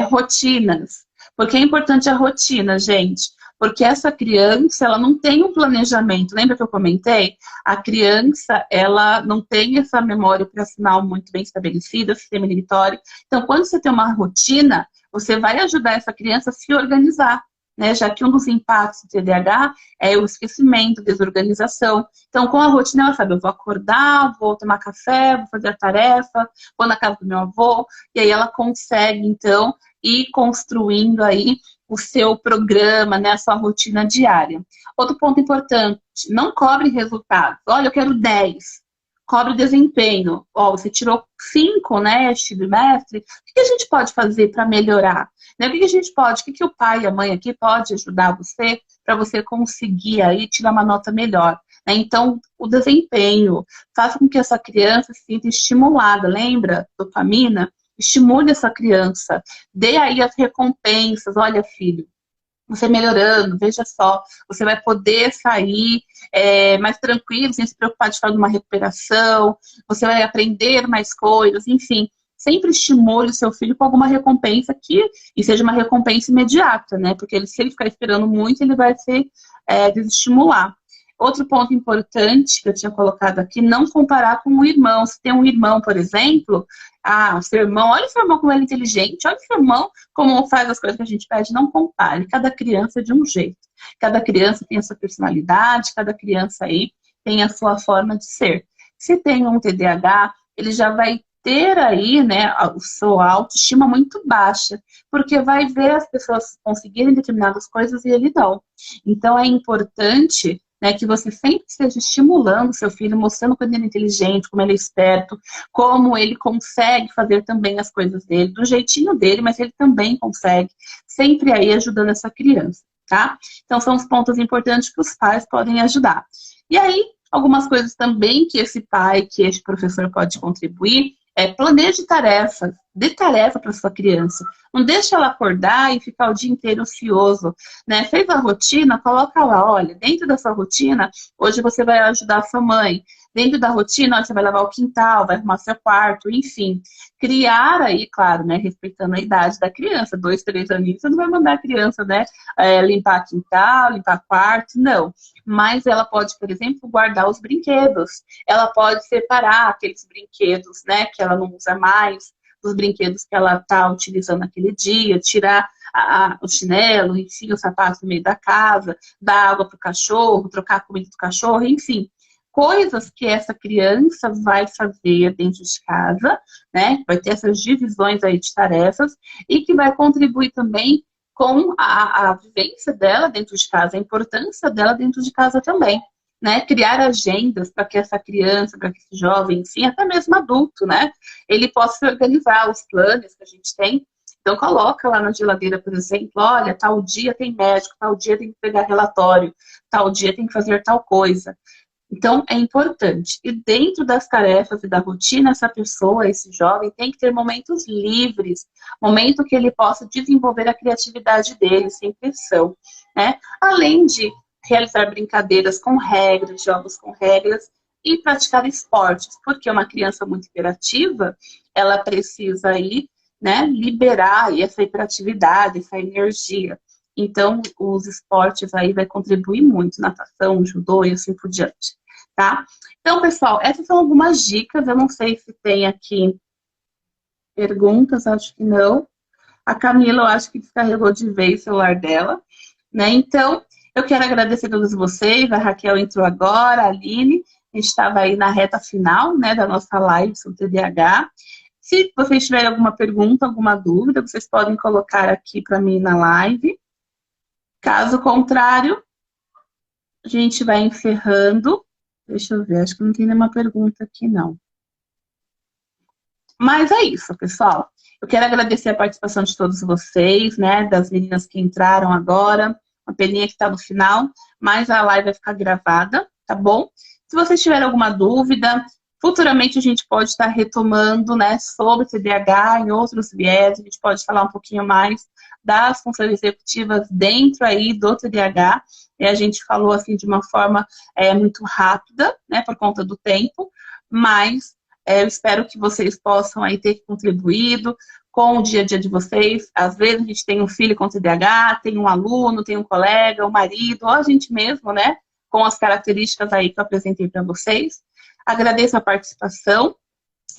A: Rotinas. Por que é importante a rotina, gente? Porque essa criança, ela não tem um planejamento. Lembra que eu comentei? A criança, ela não tem essa memória operacional muito bem estabelecida, sistema inibitório. Então, quando você tem uma rotina, você vai ajudar essa criança a se organizar. Né? Já que um dos impactos do TDAH é o esquecimento, desorganização. Então, com a rotina, ela sabe, eu vou acordar, vou tomar café, vou fazer a tarefa, vou na casa do meu avô, e aí ela consegue, então, ir construindo aí o seu programa, né, a sua rotina diária. Outro ponto importante, não cobre resultados. Olha, eu quero 10. Cobre desempenho. Ó, você tirou 5, né, este trimestre. O que a gente pode fazer para melhorar? Né? O que a gente pode, o que o pai e a mãe aqui pode ajudar você para você conseguir aí tirar uma nota melhor? Né? Então, o desempenho, faça com que essa criança se sinta estimulada. Lembra? Dopamina? Estimule essa criança. Dê aí as recompensas. Olha, filho, você melhorando, veja só, você vai poder sair mais tranquilo, sem se preocupar de fazer uma recuperação, você vai aprender mais coisas, enfim. Sempre estimule o seu filho com alguma recompensa e seja uma recompensa imediata, né? Porque se ele ficar esperando muito, ele vai se desestimular. Outro ponto importante que eu tinha colocado aqui, não comparar com o irmão. Se tem um irmão, por exemplo, o seu irmão, olha o seu irmão como ele é inteligente, olha o seu irmão como faz as coisas que a gente pede, não compare. Cada criança é de um jeito. Cada criança tem a sua personalidade, cada criança aí tem a sua forma de ser. Se tem um TDAH, ele já vai ter aí, né, a sua autoestima muito baixa, porque vai ver as pessoas conseguirem determinadas coisas e ele não. Então é importante, né, que você sempre esteja estimulando o seu filho, mostrando como ele é inteligente, como ele é esperto, como ele consegue fazer também as coisas dele, do jeitinho dele, mas ele também consegue, sempre aí ajudando essa criança, tá? Então são os pontos importantes que os pais podem ajudar. E aí, algumas coisas também que esse pai, que este professor pode contribuir, planeje tarefas, dê tarefa para sua criança. Não deixe ela acordar e ficar o dia inteiro ocioso, né? Fez a rotina, coloca lá, olha, dentro da sua rotina, hoje você vai ajudar a sua mãe. Dentro da rotina, você vai lavar o quintal, vai arrumar seu quarto, enfim. Criar aí, claro, né, respeitando a idade da criança, 2, 3 aninhos, você não vai mandar a criança, né, limpar quintal, limpar quarto, não. Mas ela pode, por exemplo, guardar os brinquedos. Ela pode separar aqueles brinquedos, né, que ela não usa mais, dos brinquedos que ela está utilizando naquele dia, tirar o chinelo, enfim, o sapato no meio da casa, dar água para o cachorro, trocar a comida do cachorro, enfim. Coisas que essa criança vai fazer dentro de casa, né? Vai ter essas divisões aí de tarefas e que vai contribuir também com a vivência dela dentro de casa, a importância dela dentro de casa também. Né, criar agendas para que essa criança, para que esse jovem, enfim, até mesmo adulto, né, ele possa organizar os planos que a gente tem. Então, coloca lá na geladeira, por exemplo, olha, tal dia tem médico, tal dia tem que pegar relatório, tal dia tem que fazer tal coisa. Então, é importante. E dentro das tarefas e da rotina, essa pessoa, esse jovem, tem que ter momentos livres, momento que ele possa desenvolver a criatividade dele, sem pressão, né? Além de realizar brincadeiras com regras, jogos com regras e praticar esportes, porque uma criança muito hiperativa, ela precisa aí, né, liberar aí essa hiperatividade, essa energia. Então, os esportes aí vai contribuir muito, natação, judô e assim por diante, tá? Então, pessoal, essas são algumas dicas, eu não sei se tem aqui perguntas, acho que não. A Camila, eu acho que descarregou de vez o celular dela, né? Então, eu quero agradecer a todos vocês, a Raquel entrou agora, a Aline, a gente estava aí na reta final, né, da nossa live sobre TDAH. Se vocês tiverem alguma pergunta, alguma dúvida, vocês podem colocar aqui para mim na live. Caso contrário, a gente vai encerrando. Deixa eu ver, acho que não tem nenhuma pergunta aqui, não. Mas é isso, pessoal. Eu quero agradecer a participação de todos vocês, né, das meninas que entraram agora, uma peninha que está no final, mas a live vai ficar gravada, tá bom? Se vocês tiverem alguma dúvida, futuramente a gente pode estar retomando, né, sobre TDAH em outros viés, a gente pode falar um pouquinho mais das funções executivas dentro aí do TDAH, e a gente falou assim de uma forma muito rápida, né, por conta do tempo, mas eu espero que vocês possam aí ter contribuído com o dia a dia de vocês. Às vezes a gente tem um filho com TDAH, tem um aluno, tem um colega, um marido, ou a gente mesmo, né? Com as características aí que eu apresentei para vocês. Agradeço a participação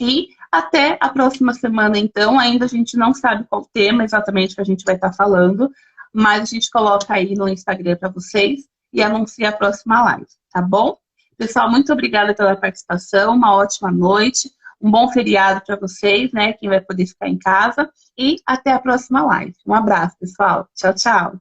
A: e até a próxima semana, então. Ainda a gente não sabe qual tema exatamente que a gente vai estar falando, mas a gente coloca aí no Instagram para vocês e anuncia a próxima live, tá bom? Pessoal, muito obrigada pela participação, uma ótima noite, um bom feriado para vocês, né? Quem vai poder ficar em casa. E até a próxima live. Um abraço, pessoal. Tchau, tchau.